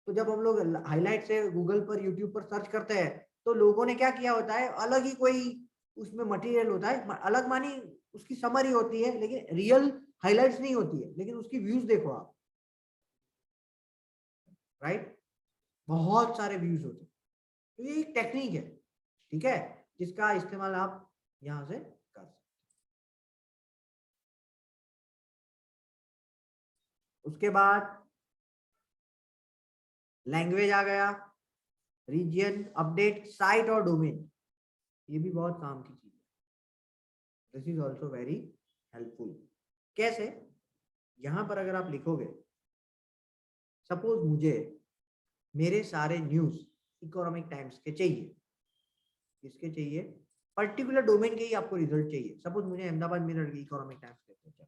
तो जब हम लोग हाईलाइट से गूगल पर, यूट्यूब पर सर्च करते हैं, तो लोगों ने क्या किया होता है, अलग ही कोई उसमें मटेरियल होता है, अलग मानी उसकी समरी होती है, लेकिन रियल हाइलाइट्स नहीं होती है, लेकिन उसकी व्यूज देखो आप, राइट? बहुत सारे व्यूज होते हैं। तो ये एक टेक्निक है, ठीक है, जिसका इस्तेमाल आप यहां से कर सकते। उसके बाद लैंग्वेज आ गया, रीजन, अपडेट, साइट और डोमेन, ये भी बहुत काम की चीज है। This is also very helpful. कैसे? यहां पर अगर आप लिखोगे, सपोज मुझे मेरे सारे न्यूज इकोनॉमिक टाइम्स के चाहिए, किसके चाहिए? पर्टिकुलर डोमेन के ही आपको रिजल्ट चाहिए। सपोज मुझे अहमदाबाद मिरर की इकोनॉमिक टाइम्स के चाहिए।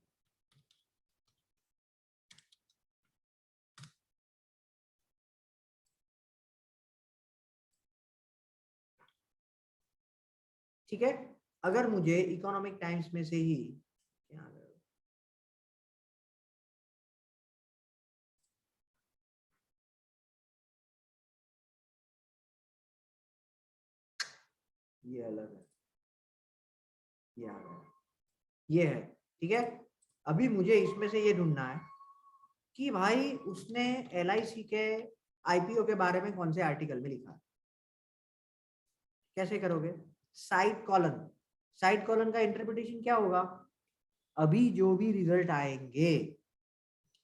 ठीक है, अगर मुझे इकोनॉमिक टाइम्स में से ही क्या, ये अलग है, ये आ गया, ये है, ठीक है। अभी मुझे इसमें से ये ढूंढना है कि भाई उसने LIC के IPO के बारे में कौन से आर्टिकल में लिखा है। कैसे करोगे? साइड कॉलन, साइड कॉलन का इंटरप्रिटेशन क्या होगा? अभी जो भी रिजल्ट आएंगे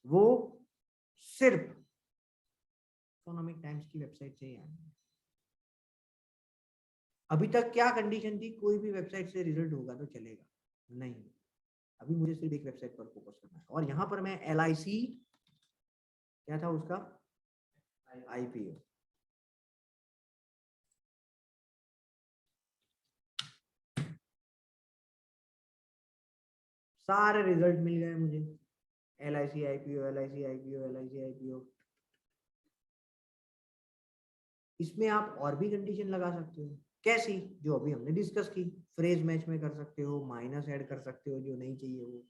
वो सिर्फ इकोनॉमिक टाइम्स की वेबसाइट से ही आएंगे। अभी तक क्या कंडीशन थी, कोई भी वेबसाइट से रिजल्ट होगा तो चलेगा नहीं, अभी मुझे सिर्फ एक वेबसाइट पर फोकस करना है। और यहां पर मैं LIC, क्या था उसका IPO, सारे रिजल्ट मिल गए मुझे, LIC IPO, LIC IPO, LIC IPO। इसमें आप और भी कंडीशन लगा सकते हो। कैसी? जो अभी हमने डिस्कस की, फ्रेज मैच में कर सकते हो, माइनस ऐड कर सकते हो जो नहीं चाहिए वो।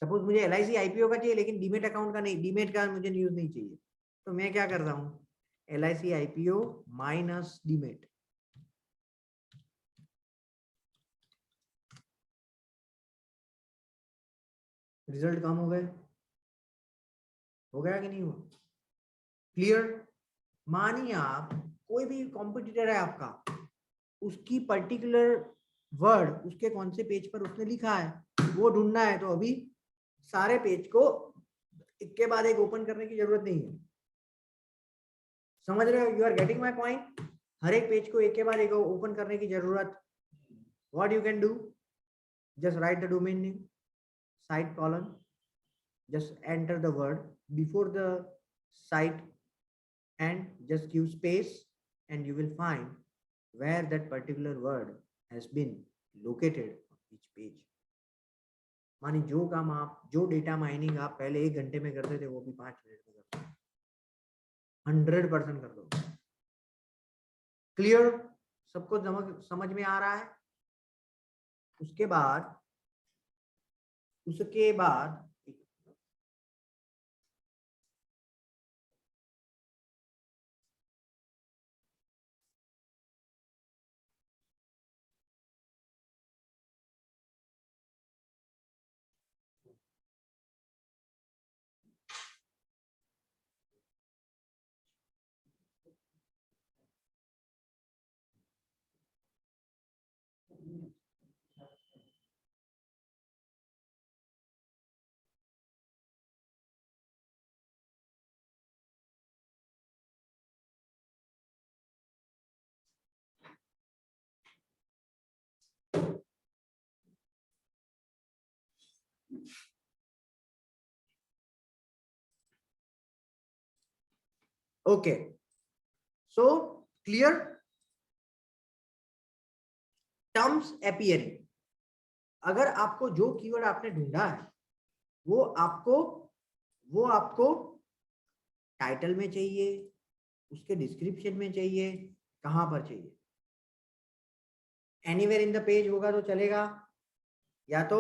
सपोज मुझे LIC IPO का चाहिए लेकिन डीमेट अकाउंट का नहीं, डीमेट का मुझे न्यूज नहीं चाहिए, तो मैं क्या कर रहा हूँ, LIC IPO minus demat, result कम हो गए, हो गया कि नहीं हुआ? क्लियर? मानिए आप कोई भी कॉम्पिटिटर है आपका, उसकी पर्टिकुलर वर्ड उसके कौन से पेज पर उसने लिखा है वो ढूंढना है, तो अभी सारे पेज को एक के बाद एक ओपन करने की जरूरत नहीं है। समझ रहे हो? You are getting my point? हर एक पेज को एक के बाद एक ओपन करने की जरूरत। What you can do, just right the domain name, site colon, just enter the word before the site and just give space, and you will find where that particular word has been located on each page. मानी जो काम आप, जो data mining आप पहले 1 घंटे में करते थे वो भी 5 मिनट में करते हो, 100% कर दो। क्लियर? सबको समझ में आ रहा है? उसके बाद okay, so clear? Terms appearing, अगर आपको जो कीवर्ड आपने ढूंढा है वो आपको टाइटल में चाहिए, उसके डिस्क्रिप्शन में चाहिए, कहां पर चाहिए? एनीवेयर इन द पेज होगा तो चलेगा, या तो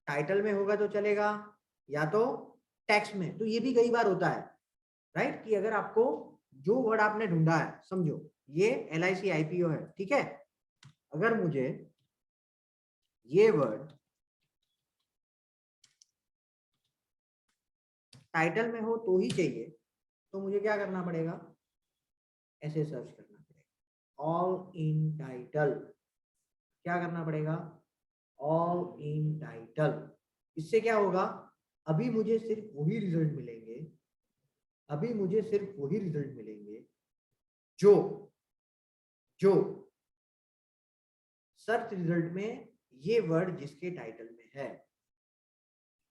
टाइटल में होगा तो चलेगा, या तो टेक्स्ट में। तो ये भी कई बार होता है, राइट, कि अगर आपको जो वर्ड आपने ढूंढा है, समझो ये LIC IPO है, ठीक है, अगर मुझे ये वर्ड टाइटल में हो तो ही चाहिए, तो मुझे क्या करना पड़ेगा? ऐसे सर्च करना पड़ेगा, ऑल इन टाइटल। क्या करना पड़ेगा? All in title. इससे क्या होगा? अभी मुझे सिर्फ वही रिजल्ट मिलेंगे, जो सर्च रिजल्ट में ये वर्ड जिसके टाइटल में है।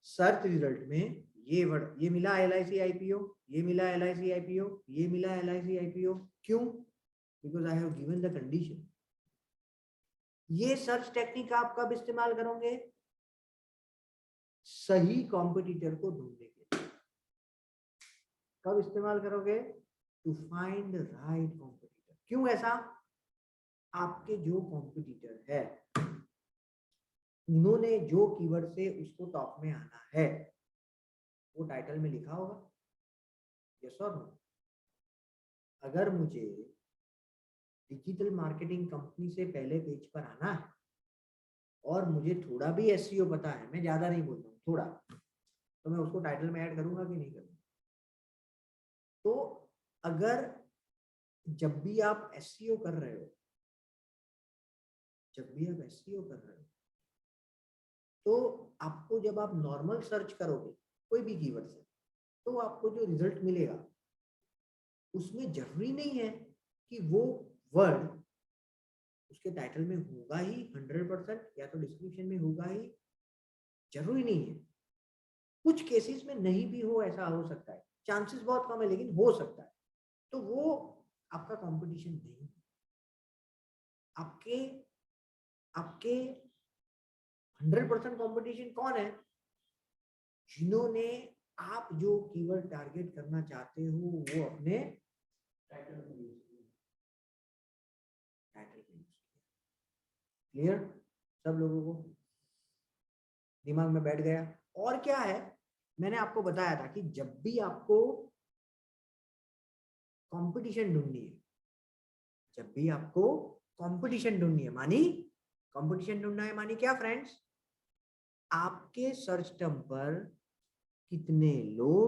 सर्च रिजल्ट में ये वर्ड, ये मिला LIC IPO, ये मिला LIC IPO, ये मिला LIC IPO। क्यों? Because I have given the condition. ये सर्च टेक्निक आप कब इस्तेमाल करोगे? सही कॉम्पिटिटर को ढूंढने के लिए। कब इस्तेमाल करोगे? To find the right competitor. क्यों ऐसा? आपके जो कॉम्पिटिटर है उन्होंने जो कीवर्ड से उसको टॉप में आना है वो टाइटल में लिखा होगा, यस और नो? अगर मुझे डिजिटल मार्केटिंग कंपनी से पहले पेज पर आना है और मुझे थोड़ा भी SEO पता है, मैं ज्यादा नहीं बोल रहा हूँ, थोड़ा, तो मैं उसको टाइटल में ऐड करूंगा कि नहीं करूंगा? तो अगर जब भी आप SEO कर रहे हो, तो आपको, जब आप नॉर्मल सर्च करोगे कोई भी कीवर्ड से, तो आपको जो रिजल्ट मिलेगा उसमें जरूरी नहीं है कि वो वर्ड उसके टाइटल में होगा ही 100%, या तो डिस्क्रिप्शन में होगा ही, जरूरी नहीं है। कुछ केसेस में नहीं भी हो, ऐसा हो सकता है, चांसेस बहुत कम है लेकिन हो सकता है। तो वो आपका कंपटीशन नहीं है। आपके 100% कंपटीशन कौन है? जिन्होंने आप जो कीवर्ड टारगेट करना चाहते हो वो अपने टाइटल में यूज किया। क्लियर? सब लोगों को दिमाग में बैठ गया? और क्या है, मैंने आपको बताया था कि जब भी आपको कंपटीशन ढूंढनी है, मानी कंपटीशन ढूंढना है, मानी क्या फ्रेंड्स? आपके सर्च टर्म पर कितने लोग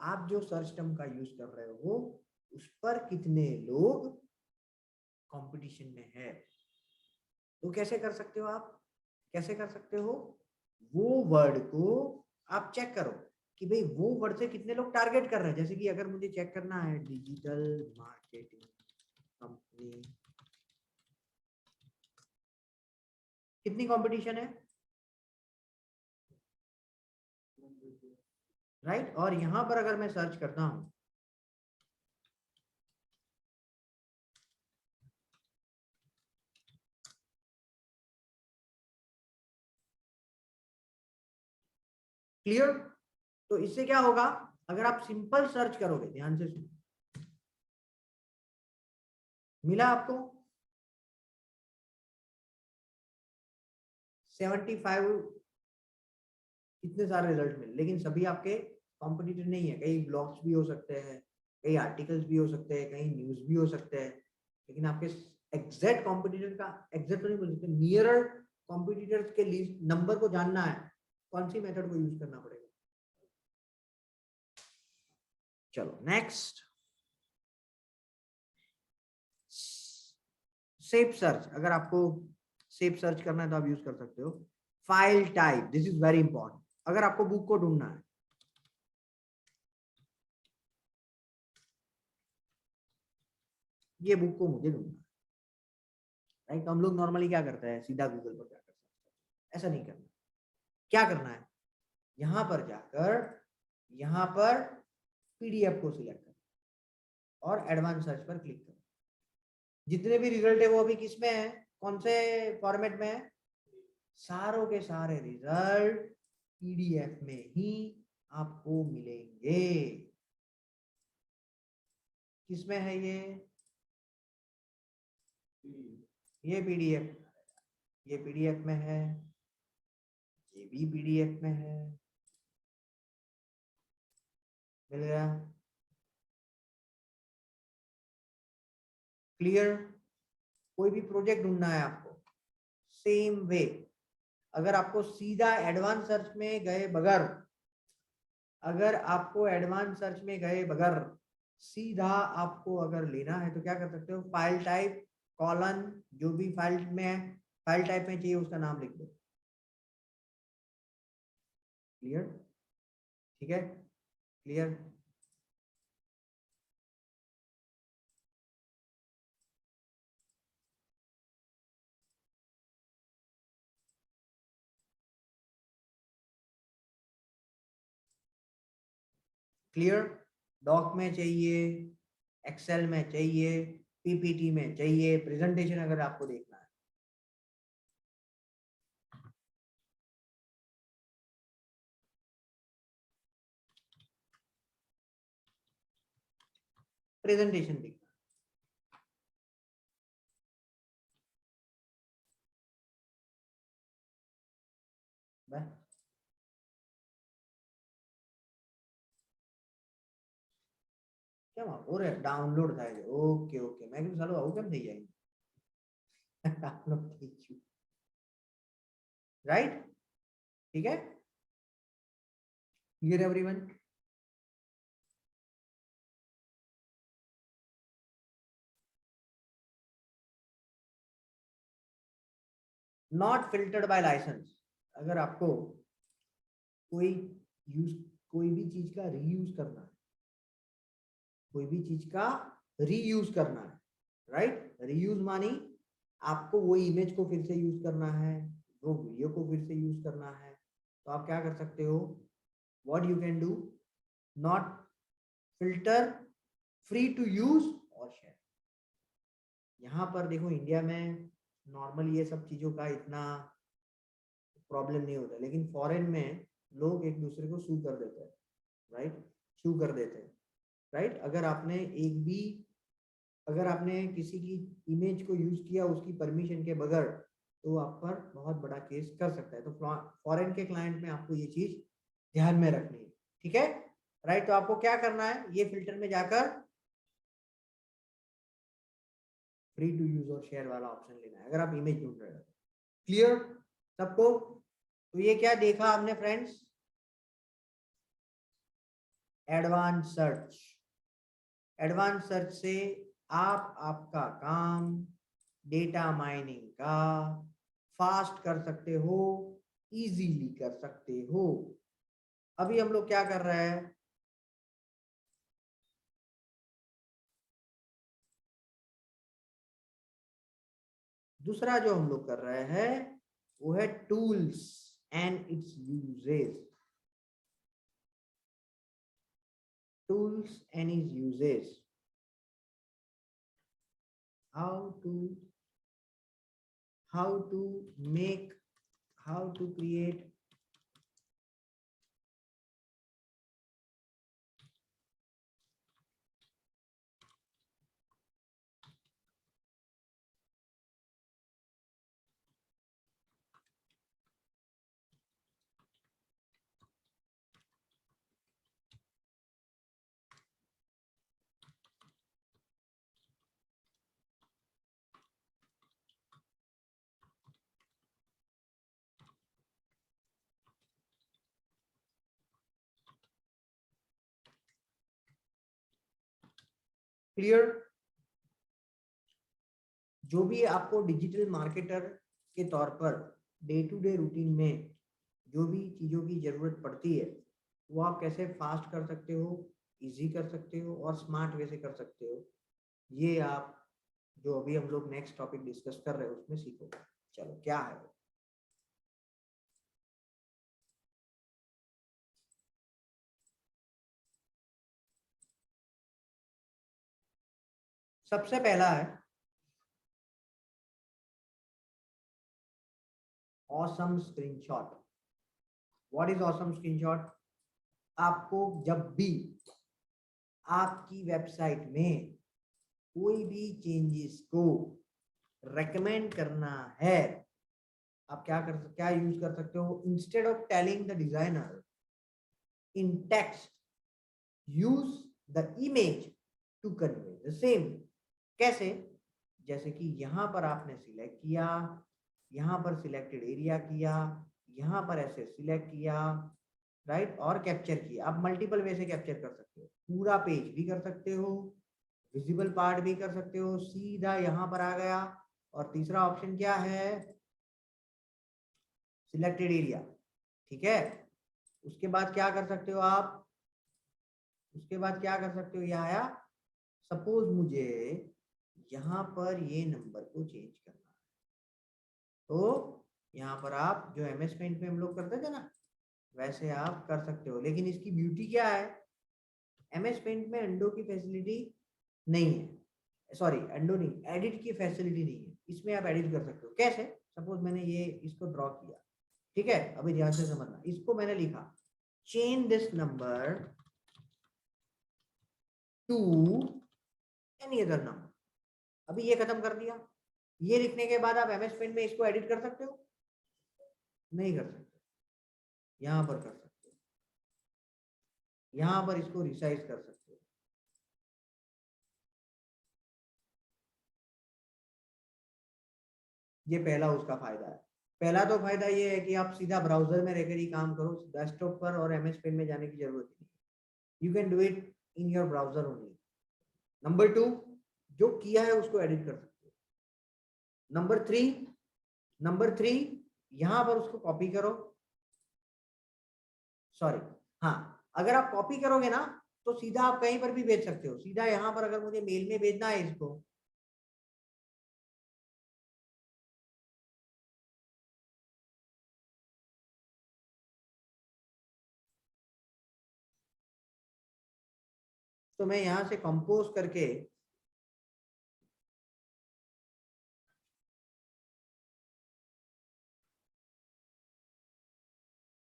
आप जो सर्च टर्म का यूज कर रहे हो उस पर कितने लोग कंपटीशन में है। तो कैसे कर सकते हो आप, कैसे कर सकते हो, वो वर्ड को आप चेक करो कि भाई वो वर्ड से कितने लोग टारगेट कर रहे हैं। जैसे कि अगर मुझे चेक करना है डिजिटल मार्केटिंग कंपनी, कितनी कंपटीशन है, राइट। और यहां पर अगर मैं सर्च करता हूं क्लियर, तो इससे क्या होगा, अगर आप सिंपल सर्च करोगे, ध्यान से सुनो, मिला आपको 75 इतने सारे रिजल्ट मिले, लेकिन सभी आपके कॉम्पिटिटिव नहीं है। कई ब्लॉग्स भी हो सकते हैं, कई आर्टिकल्स भी हो सकते हैं, कई न्यूज भी हो सकते हैं, लेकिन आपके एग्जैक्ट कॉम्पिटिटर का, एग्जैक्ट तो नहीं बोल सकते, नियरर कॉम्पिटिटर्स के लिस्ट नंबर को जानना है, कौन सी मेथड को यूज करना पड़ेगा। चलो नेक्स्ट, सेफ सर्च। अगर आपको सेफ सर्च करना है तो आप यूज कर सकते हो file type, this is very important. अगर आपको बुक को ढूंढना है, ये बुक को मुझे ढूंढना है, राइट। हम लोग नॉर्मली क्या करते हैं, सीधा गूगल पर क्या करते हैं, ऐसा नहीं करना। क्या करना है, यहां पर जाकर यहां पर पीडीएफ को सिलेक्ट करो और एडवांस सर्च पर क्लिक करो। जितने भी रिजल्ट है वो अभी किस में है, कौन से फॉर्मेट में है, सारों के सारे रिजल्ट पीडीएफ में ही आपको मिलेंगे। किसमें है ये पीडीएफ, ये पीडीएफ में है, ये भी पीडीएफ में है, मिल गया, क्लियर। कोई भी प्रोजेक्ट ढूंढना है आपको, सेम वे, अगर आपको सीधा एडवांस सर्च में गए बगैर, अगर आपको एडवांस सर्च में गए बगैर सीधा आपको अगर लेना है तो क्या कर सकते हो, फाइल टाइप कॉलन, जो भी फाइल में है, फाइल टाइप में चाहिए उसका नाम लिख दो, क्लियर, ठीक है, क्लियर। क्लियर, डॉक में चाहिए, एक्सेल में चाहिए, पीपीटी में चाहिए, प्रेजेंटेशन अगर आपको देखना है, प्रेजेंटेशन देखना है, क्या हो रहा है, डाउनलोड था ये, ओके ओके, मैं भी सालो आऊ केम થઈ જાય डाउनलोड થઈ ગયું, राइट, ठीक है, clear everyone. Not filtered by license, अगर आपको कोई यूज, कोई भी चीज का रीयूज करना है, कोई भी चीज का रीयूज करना है, राइट, रीयूज मानी आपको वो इमेज को फिर से यूज करना है, वो वीडियो को फिर से यूज करना है, तो आप क्या कर सकते हो, what you can do, not filter, free to use और शेयर। यहाँ पर देखो इंडिया में नॉर्मली ये सब चीजों का इतना प्रॉब्लम नहीं होता, लेकिन फॉरेन में लोग एक दूसरे को सू कर देते हैं, राइट, सू कर देते हैं, राइट। अगर आपने एक भी, अगर आपने किसी की इमेज को यूज किया उसकी परमिशन के बगैर, तो आप पर बहुत बड़ा केस कर सकता है। तो फॉरेन के क्लाइंट में आपको ये चीज ध्यान में रखनी है, ठीक है, राइट। तो आपको क्या करना है, ये फिल्टर में जाकर फ्री टू यूज और शेयर वाला ऑप्शन लेना है अगर आप इमेज ढूंढ रहे हो, क्लियर सबको। तो ये क्या देखा हमने friends, advance search. Advance search से आप आपका काम डेटा माइनिंग का फास्ट कर सकते हो, इजीली कर सकते हो। अभी हम लोग क्या कर रहे हैं, दूसरा जो हम लोग कर रहे हैं वो है tools and its uses. Tools and its uses, how to make, how to create clear. जो भी आपको डिजिटल मार्केटर के तौर per day to day routine में जो भी चीजों की जरूरत पड़ती है वो आप कैसे फास्ट कर सकते हो, इजी कर सकते हो और स्मार्ट वे से कर सकते हो, ये आप जो अभी हम लोग नेक्स्ट टॉपिक डिस्कस कर रहे हैं उसमें सीखोगे। चलो क्या है वो? सबसे पहला है awesome screenshot. What is awesome screenshot? आपको जब भी आपकी वेबसाइट में कोई भी चेंजेस को रेकमेंड करना है, आप क्या यूज कर सकते हो, instead of telling the designer in text use the image to convey the same. कैसे? जैसे कि यहां पर आपने सिलेक्ट किया, यहां पर सिलेक्टेड एरिया किया, यहां पर ऐसे सिलेक्ट किया, राइट, और कैप्चर किया। आप मल्टीपल वे से कैप्चर कर सकते हो, पूरा पेज भी कर सकते हो, विजिबल पार्ट भी कर सकते हो, सीधा यहां पर आ गया। और तीसरा ऑप्शन क्या है, सिलेक्टेड एरिया, ठीक है। उसके बाद क्या कर सकते हो आप, उसके बाद क्या कर सकते हो, यह आया, सपोज मुझे यहां पर ये नंबर को चेंज करना है, तो यहाँ पर आप जो MS पेंट में हम लोग करते थे ना वैसे आप कर सकते हो। लेकिन इसकी ब्यूटी क्या है, MS पेंट में अंडो की फैसिलिटी नहीं है, सॉरी अंडो नहीं, एडिट की फैसिलिटी नहीं है। इसमें आप एडिट कर सकते हो। कैसे? सपोज मैंने ये इसको ड्रॉ किया, ठीक है, अभी ध्यान से समझना। इसको मैंने लिखा change this number two any other number, अभी ये खत्म कर दिया। ये लिखने के बाद आप MS पेंट में इसको एडिट कर सकते हो? नहीं कर सकते। यहां पर कर सकते हो, यहां पर इसको रिसाइज कर सकते हो। ये पहला उसका फायदा है। पहला तो फायदा ये है कि आप सीधा ब्राउजर में रहकर ही काम करो, डेस्कटॉप पर और MS पेंट में जाने की जरूरत नहीं है। You can do it in your browser only. Number 2, जो किया है उसको एडिट कर सकते हो। नंबर थ्री यहां पर उसको कॉपी करो, सॉरी, हाँ, अगर आप कॉपी करोगे ना तो सीधा आप कहीं पर भी भेज सकते हो। सीधा यहां पर अगर मुझे मेल में भेजना है इसको, तो मैं यहां से कंपोज करके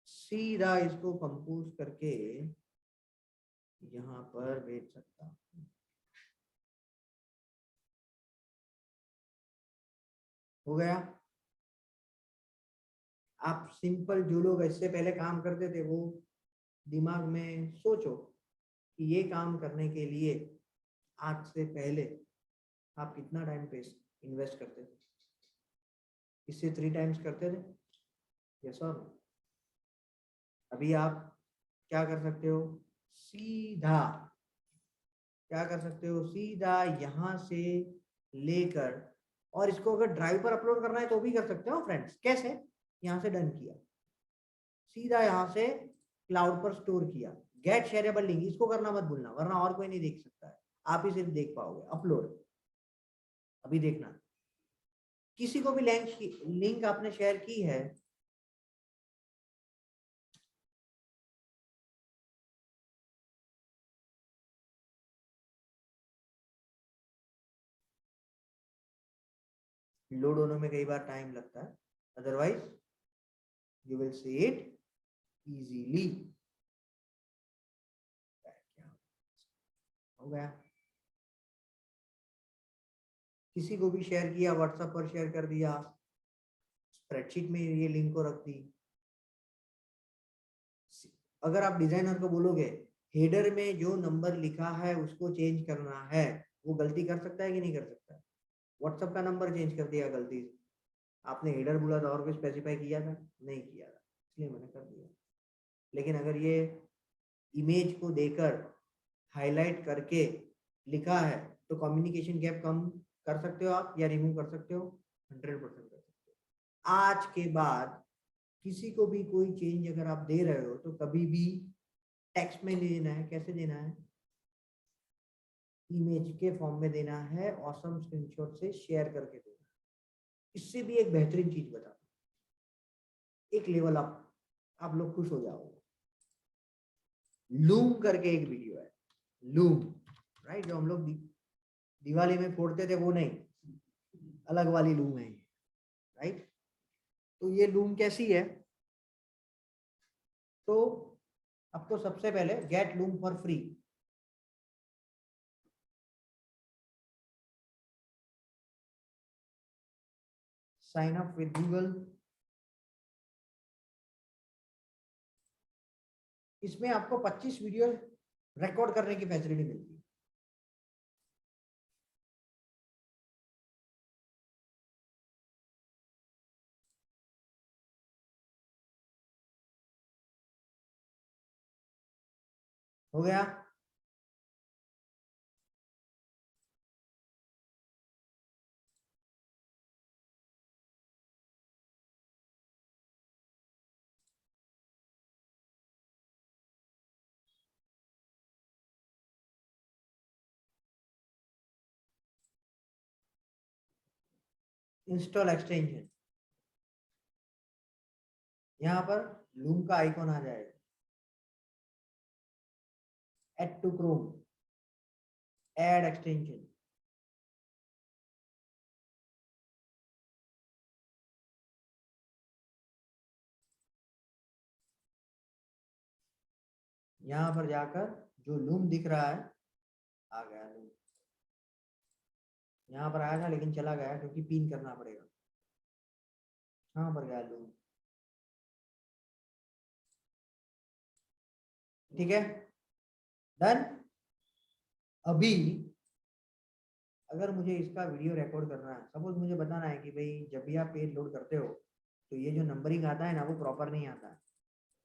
सीधा इसको कंपोज करके यहां पर भेज सकता हूं। हो गया। आप सिंपल, जो लोग इससे पहले काम करते थे वो दिमाग में सोचो कि ये काम करने के लिए आज से पहले आप कितना टाइम पे इन्वेस्ट करते थे? इससे 3 टाइम्स करते थे, यस और नो? अभी आप क्या कर सकते हो, सीधा क्या कर सकते हो, सीधा यहाँ से लेकर, और इसको अगर ड्राइव पर अपलोड करना है तो भी कर सकते हो फ्रेंड्स। कैसे? यहाँ से डन किया, सीधा यहाँ से क्लाउड पर स्टोर किया, गेट शेयरेबल लिंक, इसको करना मत भूलना वरना और कोई नहीं देख सकता है, आप ही सिर्फ देख पाओगे। अपलोड, अभी देखना, किसी को भी लिंक आपने शेयर की है, लोड होने में कई बार टाइम लगता है, otherwise you will see it easily. हो गया, किसी को भी शेयर किया, व्हाट्सएप पर शेयर कर दिया, स्प्रेडशीट में ये लिंक को रख दी। अगर आप डिजाइनर को बोलोगे हेडर में जो नंबर लिखा है उसको चेंज करना है, वो गलती कर सकता है कि नहीं कर सकता है? व्हाट्सएप का नंबर चेंज कर दिया गलती से, आपने हेडर बोला था और कुछ स्पेसिफाई किया था? नहीं किया था, इसलिए मैंने कर दिया। लेकिन अगर ये इमेज को देकर हाईलाइट करके लिखा है तो कम्युनिकेशन गैप कम कर सकते हो आप, या रिमूव कर सकते हो? 100% कर सकते हो। आज के बाद किसी को भी कोई चेंज अगर आप दे रहे हो तो कभी भी टेक्स्ट में नहीं देना है। कैसे देना है? इमेज के फॉर्म में देना है, ऑसम स्क्रीनशॉट से शेयर करके देना है। इससे भी एक बेहतरीन चीज बता, एक लेवल आप लोग खुश हो जाओगे। लूम करके एक वीडियो है, लूम, राइट, जो हम लोग दिवाली में फोड़ते थे वो नहीं, अलग वाली लूम है, राइट। तो ये लूम कैसी है? तो आपको सबसे पहले get Loom for free, sign up with Google. इसमें आपको 25 वीडियो रिकॉर्ड करने की फैसिलिटी मिलती है। हो गया? इंस्टॉल एक्सटेंशन, यहां पर लूम का आइकॉन आ जाएगा, add to Chrome, add extension, यहां पर जाकर जो लूम दिख रहा है, आ गया लूम, यहाँ पर आया था लेकिन चला गया क्योंकि पिन करना पड़ेगा। यहाँ पर गया लूम, ठीक है, डन। अभी अगर मुझे इसका वीडियो रिकॉर्ड करना है, सपोज मुझे बताना है कि भाई जब भी आप पेज लोड करते हो तो ये जो नंबरिंग आता है ना वो प्रॉपर नहीं आता है,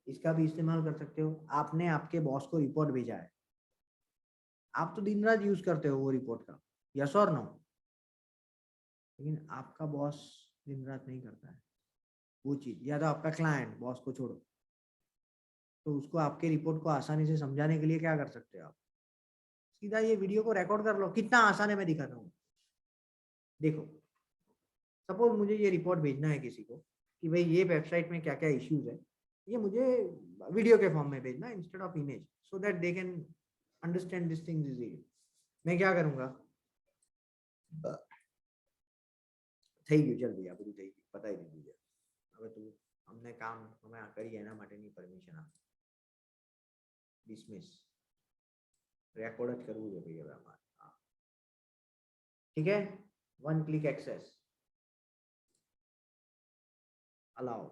इसका भी इस्तेमाल कर सकते हो। आपने आपके बॉस को रिपोर्ट भेजा है, आप तो दिन रात यूज करते हो वो रिपोर्ट का, यस और नो? लेकिन आपका बॉस दिन रात नहीं करता है वो चीज, या तो आपका क्लाइंट, बॉस को छोड़ो, तो उसको आपके रिपोर्ट को आसानी से समझाने के लिए क्या कर सकते हो आप? सीधा ये वीडियो को रिकॉर्ड कर लो। कितना आसान है मैं दिखाता हूँ, देखो। सपोज मुझे ये रिपोर्ट भेजना है किसी को कि भाई ये वेबसाइट में क्या क्या इश्यूज है, ये मुझे वीडियो के फॉर्म में भेजना है instead of image, so that they can understand this things easily. मैं क्या करूंगा, થઈ ગયું ચાલ ભાઈ, આ બધું થઈ ગયું, પતાવી દીધું છે, હવે તું અમને કામ અમે આ કરીએ એના માટેની પરમિશન આપ, ડિસમિસ, રેકોર્ડ જ કરવું છે ભાઈ હવે અમારે, ठीक है, वन क्लिक एक्सेस, अलाउ,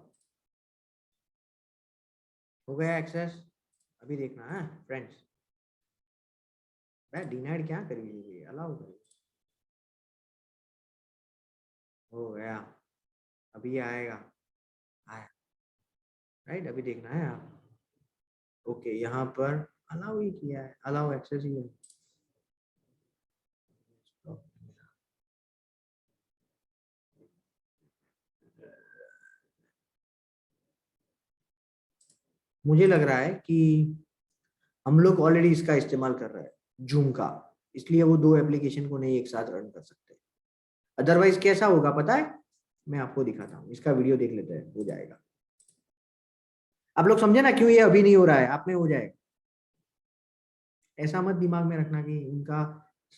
हो गया एक्सेस। अभी देखना है फ्रेंड्स, मैं डिनाइड क्या करिए, अलाउ करिए, हो गया, अभी आएगा, आया, राइट। अभी देखना है आप, ओके, यहाँ पर अलाउ ही किया है, अलाउ एक्सेस ही है। मुझे लग रहा है कि हम लोग ऑलरेडी इसका इस्तेमाल कर रहे हैं, जूम का, इसलिए वो दो एप्लीकेशन को नहीं एक साथ रन कर सकते। अदरवाइज कैसा होगा पता है, मैं आपको दिखाता हूँ, इसका वीडियो देख लेते हैं, हो जाएगा। आप लोग समझे ना क्यों ये अभी नहीं हो रहा है, आप में हो जाएगा। ऐसा मत दिमाग में रखना कि उनका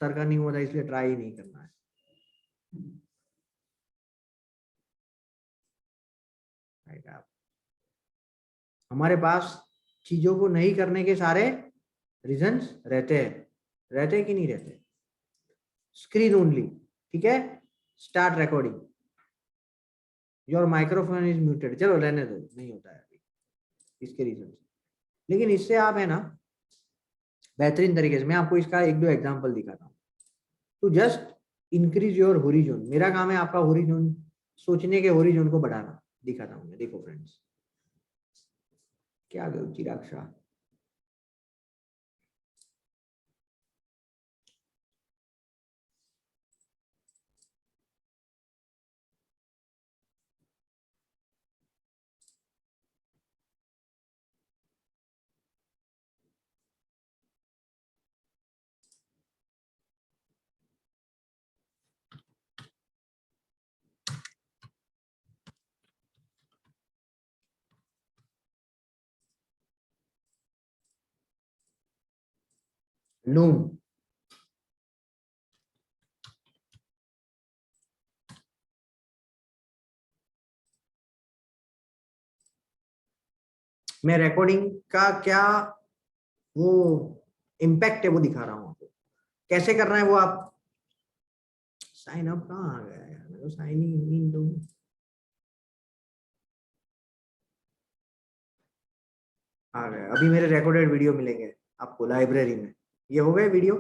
सर का नहीं हो रहा इसलिए ट्राई ही नहीं करना है। आप हमारे पास चीजों को नहीं करने के सारे रीजंस रहते हैं कि नहीं रहते। स्क्रीन ओनली, ठीक है, start recording, your microphone is muted, चलो रहने दो, नहीं होता है अभी इसके रीजन। लेकिन इससे आप है ना बेहतरीन तरीके से, मैं आपको इसका एक दो एग्जांपल दिखाता हूँ। तो जस्ट इंक्रीज योर होरिजोन, मेरा काम है आपका होरिजोन, सोचने के होरिजोन को बढ़ाना, दिखाता हूँ मैं। देखो फ्रेंड्स, क्या गए चिराग शाह, लूम, मैं रिकॉर्डिंग का क्या वो इम्पैक्ट है वो दिखा रहा हूँ आपको। कैसे करना है वो आप, साइन अप कहाँ आ गया यार, मेरे को साइन इन दो। आ गया, अभी मेरे रिकॉर्डेड वीडियो मिलेंगे आपको लाइब्रेरी में, ये हो गए वीडियो,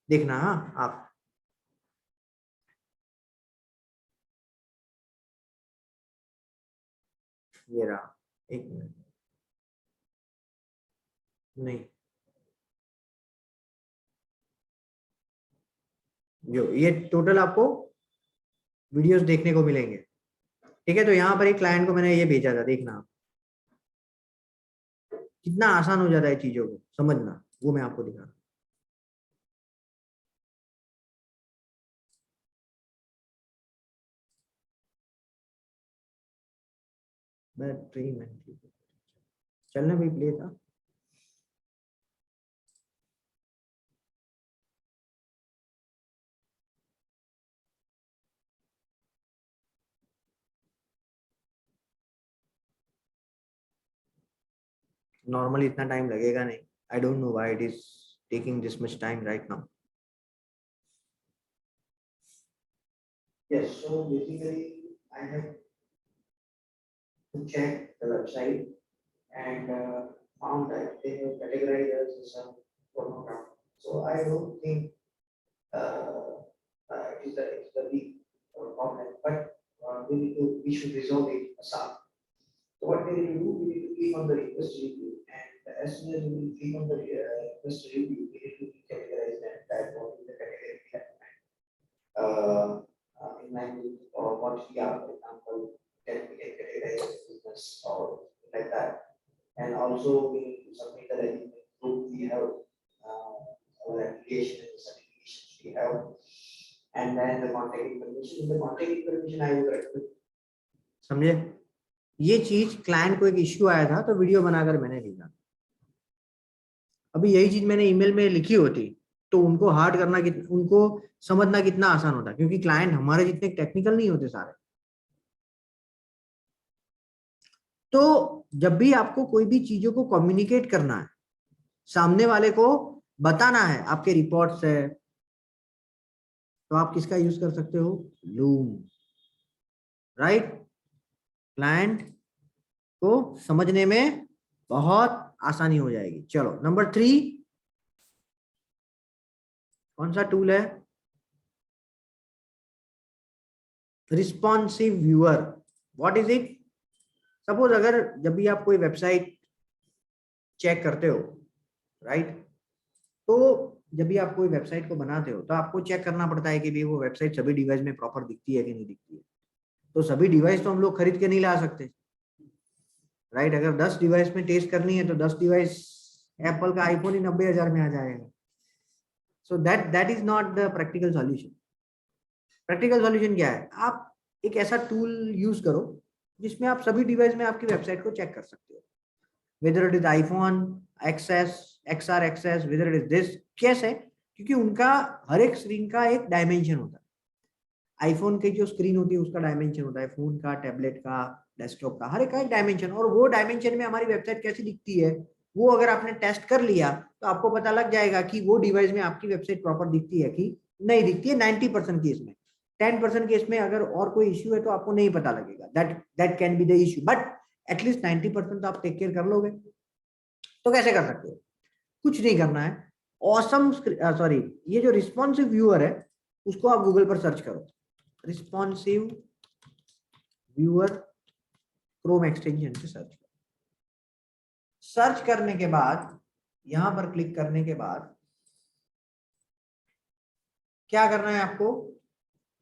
देखना। हाँ आप, ये रहा, एक मिनट, नहीं, जो ये टोटल आपको वीडियोस देखने को मिलेंगे, ठीक है। तो यहाँ पर एक क्लाइंट को मैंने ये भेजा था, देखना आप, कितना आसान हो जाता है चीजों को समझना, वो मैं आपको दिखा रहा हूँ। बैटरी में चलने भी प्ले था। नॉर्मली इतना टाइम लगेगा नहीं, I don't know why it is taking this much time right now. Yes, so basically I have to check the website and found that they have categorized us as some pornography. So I don't think it's the big problem, but we should resolve it asap. So what we need to do, we need to click on the request review, and as soon as we click on the request review, we need to categorize that what is the category we have in line with what we are, for example, can we can categorize as business or like that. And also we need to submit the resume proof we have, our application and the certifications we have, and then the contact information. In the contact information I would recommend, समझे, ये चीज client को एक issue आया था तो video बनाकर मैंने भेजा। अभी यही चीज मैंने ईमेल में लिखी होती तो उनको हार्ड करना, उनको समझना कितना आसान होता, क्योंकि क्लाइंट हमारे जितने टेक्निकल नहीं होते सारे। तो जब भी आपको कोई भी चीजों को कम्युनिकेट करना है, सामने वाले को बताना है, आपके रिपोर्ट्स है, तो आप किसका यूज कर सकते हो, लूम, राइट। क्लाइंट को समझने में बहुत आसानी हो जाएगी। चलो नंबर 3, कौन सा टूल है, responsive viewer. What is it? Suppose अगर जब भी आप कोई वेबसाइट चेक करते हो राइट। तो जब भी आप कोई वेबसाइट को बनाते हो तो आपको चेक करना पड़ता है कि भाई वो वेबसाइट सभी डिवाइस में प्रॉपर दिखती है कि नहीं दिखती है। तो सभी डिवाइस तो हम लोग खरीद के नहीं ला सकते, राइट। अगर 10 डिवाइस में टेस्ट करनी है तो 10 डिवाइस एप्पल का आईफोन ही 90,000 में आ जाएगा। So that is not the practical solution. Practical solution क्या है, आप एक ऐसा टूल यूज करो जिसमें आप सभी डिवाइस में आपकी वेबसाइट को चेक कर सकते हो, whether it is iPhone XS, XR XS, whether it is this. कैसे? क्योंकि उनका हर एक स्क्रीन का एक डायमेंशन होता है। आईफोन की जो स्क्रीन होती है उसका डायमेंशन होता है, फोन का, टैबलेट का, डेस्कटॉप का, हर एक का एक डायमेंशन। और वो डायमेंशन में हमारी वेबसाइट कैसी दिखती है वो अगर आपने टेस्ट कर लिया तो आपको पता लग जाएगा कि वो डिवाइस में आपकी वेबसाइट प्रॉपर दिखती है कि नहीं दिखती है। 90% केस में, 10% केस में अगर और कोई इश्यू है तो आपको नहीं पता लगेगा, that can be the issue, but at least 90% तो आप टेक केयर कर लोगे। तो कैसे कर सकते हो? कुछ नहीं करना है, ऑसम सॉरी ये जो रिस्पॉन्सिव व्यूअर है उसको आप गूगल पर सर्च करो, रिस्पॉन्सिव व्यूअर, क्रोम एक्सटेंशन से सर्च करो। सर्च करने के बाद यहां पर क्लिक करने के बाद क्या करना है आपको?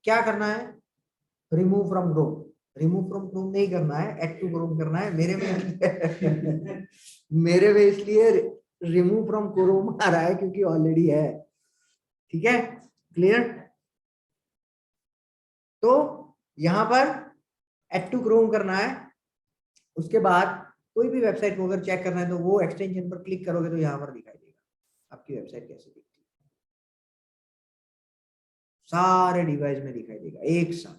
क्या करना है? Remove from Chrome. Remove from Chrome नहीं करना है, ऐड टू क्रोम करना है। मेरे में इसलिए रिमूव फ्रॉम क्रोम आ रहा है क्योंकि ऑलरेडी है। ठीक है, क्लियर? तो यहां पर ऐड टू क्रोम करना है। उसके बाद कोई भी वेबसाइट को अगर चेक करना है तो वो एक्सटेंशन पर क्लिक करोगे तो यहां पर दिखाई देगा आपकी वेबसाइट कैसे दिखती है, सारे डिवाइस में दिखाई देगा एक साथ।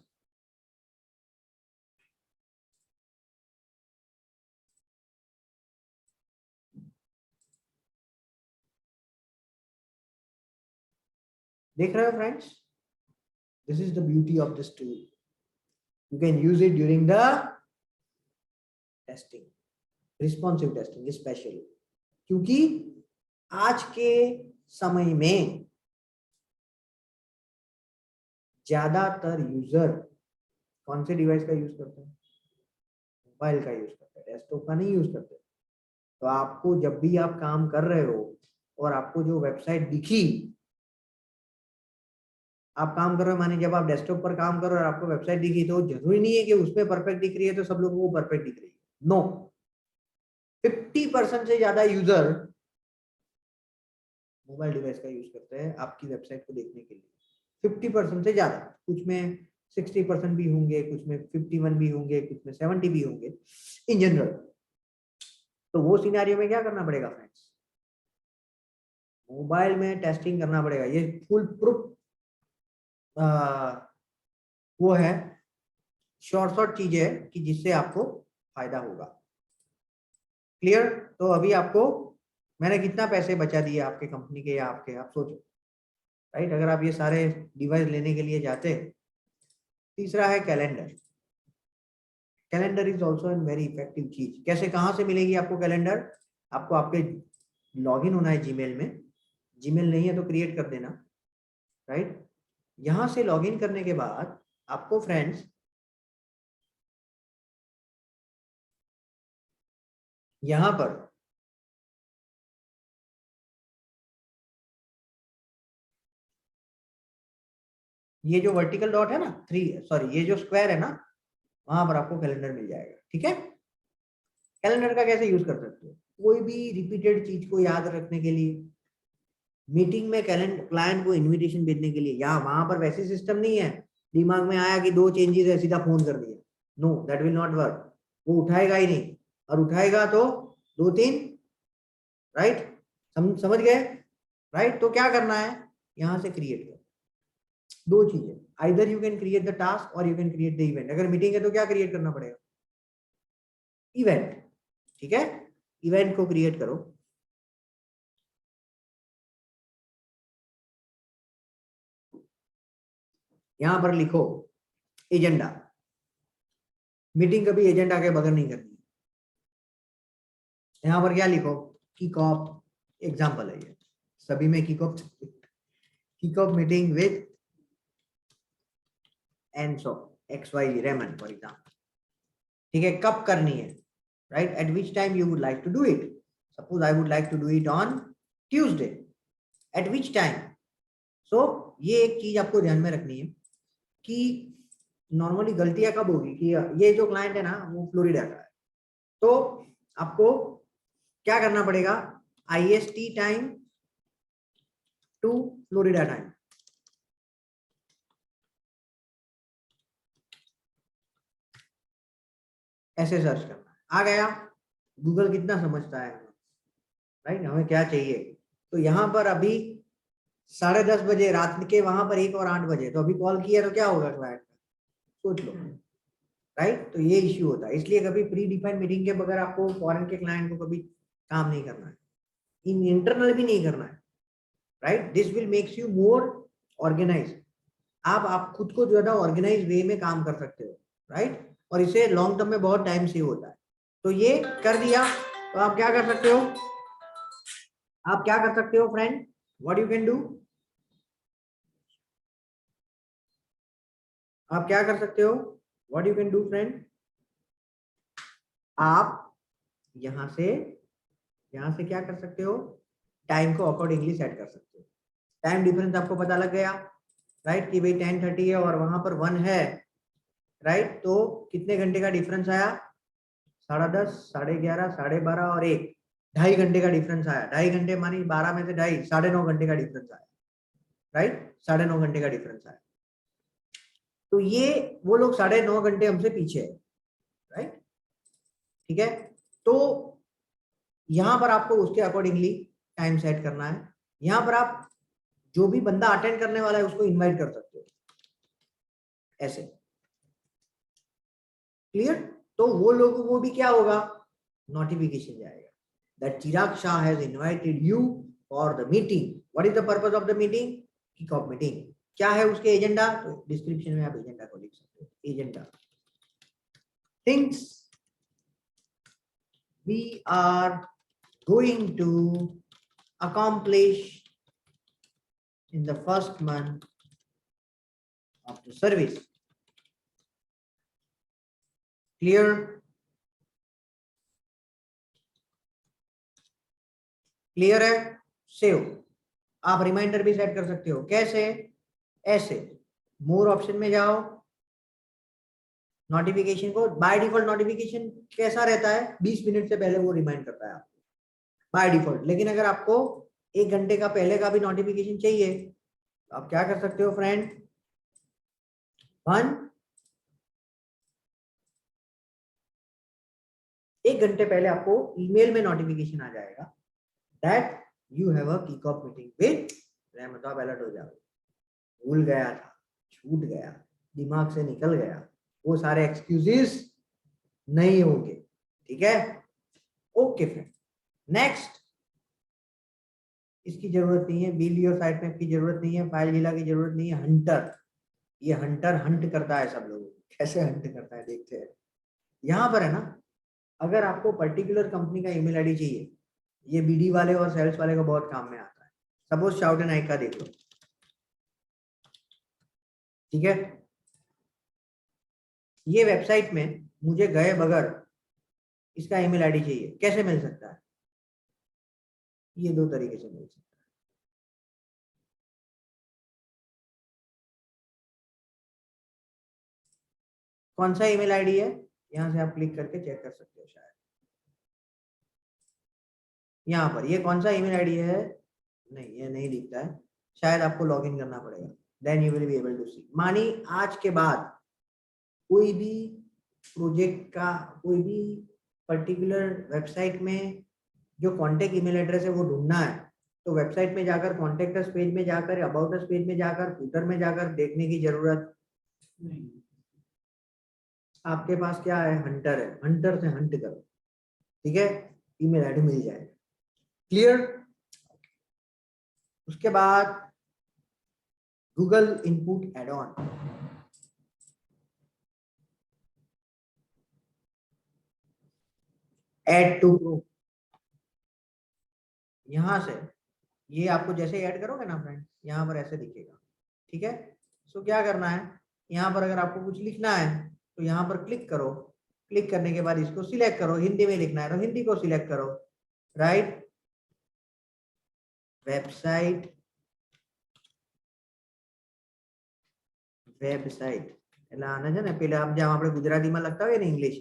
देख रहे हो friends? This is the beauty of this tool. You can use it during the testing, responsive testing specially, क्योंकि आज के समय में ज्यादातर यूजर कौन से डिवाइस का यूज करते हैं? मोबाइल का यूज करते हैं, डेस्कटॉप का नहीं यूज करते। तो आपको जब भी आप काम कर रहे हो और आपको जो वेबसाइट दिखी, आप काम कर रहे हो, माने जब आप डेस्कटॉप पर काम कर रहे हो और आपको वेबसाइट दिखी, तो जरूरी नहीं है कि उसमें परफेक्ट दिख रही है तो सब लोगों को परफेक्ट दिख रही है। नो, 50% से ज्यादा यूजर मोबाइल डिवाइस का यूज करते हैं आपकी वेबसाइट को देखने के लिए। 50% से ज्यादा, कुछ में 60% भी होंगे, कुछ में 51 भी होंगे, कुछ में 70 भी होंगे इन जनरल। तो वो सिनेरियो में क्या करना पड़ेगा फ्रेंड्स? मोबाइल में टेस्टिंग करना पड़ेगा। ये फुल प्रूफ वो है, शॉर्ट चीज है कि जिससे आपको फायदा होगा। क्लियर? तो अभी आपको मैंने कितना पैसे बचा दिए आपके कंपनी के या आपके, आप सोचो, राइट? अगर आप ये सारे डिवाइस लेने के लिए जाते। तीसरा है calendar. Calendar is also an very effective चीज। कैसे, कहाँ से मिलेगी आपको कैलेंडर? आपको आपके लॉगिन होना है जीमेल में। जीमेल नहीं है तो क्रिएट कर देना, राइट? यहां से लॉगिन करने के बाद आपको फ्रेंड्स यहां पर ये जो वर्टिकल डॉट है ना, ये जो स्क्वायर है ना, वहां पर आपको कैलेंडर मिल जाएगा। ठीक है? कैलेंडर का कैसे यूज कर सकते हो? कोई भी रिपीटेड चीज को याद रखने के लिए, मीटिंग में क्लाइंट को इनविटेशन भेजने के लिए। यहाँ वहां पर वैसे सिस्टम नहीं है, दिमाग में आया कि 2 चेंजेस है सीधा फोन कर दिया। No, that will not work. वो उठाएगा ही नहीं, और उठाएगा तो 2-3, राइट? समझ गए, राइट? तो क्या करना है, यहां से क्रिएट करो। 2 चीजें, either you can create the task और you can create the event. अगर मीटिंग है तो क्या क्रिएट करना पड़ेगा? इवेंट। ठीक है, इवेंट को क्रिएट करो। यहां पर लिखो एजेंडा। मीटिंग कभी एजेंडा के बगैर नहीं करनी। यहां पर क्या लिखो? किक ऑफ, एग्जांपल है ये, सभी में किक ऑफ मीटिंग विद एंसो XY रेमन फॉर एग्जांपल। ठीक है, कब करनी है, right? At which time you would like to do it. Suppose I would like to do it on Tuesday at which time. So ये एक चीज आपको ध्यान में रखनी है कि नॉर्मली गलतियां कब होगी कि ये जो क्लाइंट है ना वो फ्लोरिडा का है, तो आपको क्या करना पड़ेगा, IST time to Florida time, ऐसे सर्च करना है। आ गया, गूगल कितना समझता है, राइट, हमें क्या चाहिए। तो यहाँ पर अभी 10:30 बजे रात के, वहां पर 1 और 8 बजे, तो अभी कॉल किया तो क्या होगा क्लाइंट का, सोच लो, राइट। तो ये इश्यू होता है, इसलिए कभी प्री डिफाइंड मीटिंग के बगैर आपको फॉरेन के क्लाइंट को कभी काम नहीं करना है, इन इंटरनल भी नहीं करना है, right. This will makes you more organize, आप खुद को ज्यादा ऑर्गेनाइज वे में काम कर सकते हो, राइट, और इसे लॉन्ग टर्म में बहुत टाइम सेव होता है। तो ये कर दिया, तो आप क्या कर सकते हो, आप क्या कर सकते हो friend, what you can do, आप क्या कर सकते हो, what you can do friend, आप यहां से क्या कर सकते हो, टाइम को अकॉर्डिंगली सेट कर सकते हो। टाइम डिफरेंस आपको पता लग गया, राइट, कि भाई 10:30 है और वहां पर 1 है, राइट, तो कितने घंटे का डिफरेंस आया, 10:30, 11:30, 12:30 और 1, 2.5 घंटे का डिफरेंस आया। 2.5 घंटे मानी 12 में से 2.5, 9.5 घंटे का डिफरेंस आया, राइट, 9.5 घंटे का डिफरेंस आया। तो ये वो लोग 9.5 घंटे हमसे पीछे है, राइट, ठीक है। तो यहां पर आपको उसके अकॉर्डिंगली टाइम सेट करना है। यहां पर आप जो भी बंदा अटेंड करने वाला है उसको इनवाइट कर सकते हो, ऐसे, क्लियर। तो वो लोगों को भी क्या होगा, नोटिफिकेशन जाएगा that Chirag Shah has invited you for the meeting. What is the purpose of the meeting, kick off meeting. क्या है उसके एजेंडा, तो डिस्क्रिप्शन में आप एजेंडा को लिख सकते हो, agenda, things we are going to accomplish in the first month of the service. Clear? Clear है, सेव। आप रिमाइंडर भी सेट कर सकते हो, कैसे, ऐसे, मोर ऑप्शन में जाओ, नोटिफिकेशन को, बाय डिफॉल्ट नोटिफिकेशन कैसा रहता है, 20 मिनट से पहले वो रिमाइंड करता है आपको बाय डिफॉल्ट। लेकिन अगर आपको 1 घंटे का पहले का भी नोटिफिकेशन चाहिए तो आप क्या कर सकते हो फ्रेंड, 1 घंटे पहले आपको ईमेल में नोटिफिकेशन आ जाएगा that you have a kick off meeting with रहमत, आप अलर्ट हो जाओगे, भूल गया था, छूट गया, दिमाग से निकल गया, वो सारे एक्सक्यूजेस नहीं होंगे, ठीक है। ओके फ्रेंड, नेक्स्ट, इसकी जरूरत नहीं है, बिल योर साइट मैप की जरूरत नहीं है, फाइल जिला की जरूरत नहीं है, हंटर, ये हंटर हंट करता है सब लोगों को, कैसे हंट करता है देखते हैं। यहाँ पर है ना, अगर आपको पर्टिकुलर कंपनी का ईमेल आईडी चाहिए, ये बीडी वाले और सेल्स वाले को बहुत काम में आता है। सपोज शाउट एंड आइक का देख लो, ठीक है, ये वेबसाइट में मुझे गए बगैर इसका ईमेल आईडी चाहिए, कैसे मिल सकता है, ये 2 तरीके से मिल सकता है। कौन सा ईमेल आईडी है, यहां से आप क्लिक करके चेक कर सकते हो, शायद यहाँ पर ये कौन सा ईमेल आईडी है, नहीं ये नहीं दिखता है, शायद आपको लॉगिन करना पड़ेगा, then you will be able to see. मानी आज के बाद कोई भी प्रोजेक्ट का, कोई भी पर्टिकुलर वेबसाइट में जो कॉन्टेक्ट ईमेल एड्रेस है वो ढूंढना है, तो वेबसाइट में जाकर, कॉन्टेक्ट अस पेज में जाकर, अबाउट अस पेज में जाकर, फूटर में जाकर देखने की जरूरत नहीं। आपके पास क्या है, हंटर है, हंटर से हंट करो, ठीक है, ईमेल आईडी मिल जाएगा, क्लियर। उसके बाद Google input add on, add to group, यहां से ये आपको जैसे ऐड करोगे ना फ्रेंड, यहाँ पर ऐसे दिखेगा, ठीक है। सो क्या करना है, यहाँ पर अगर आपको कुछ लिखना है तो यहाँ पर क्लिक करो, क्लिक करने के बाद इसको सिलेक्ट करो, हिंदी में लिखना है तो हिंदी को सिलेक्ट करो, राइट, વેબસાઇટ વેબસાઇટ એટલે આને છે ને પેલા આમ જેમ આપણે ગુજરાતીમાં લખતા હોઈએ ને ઇંગ્લિશ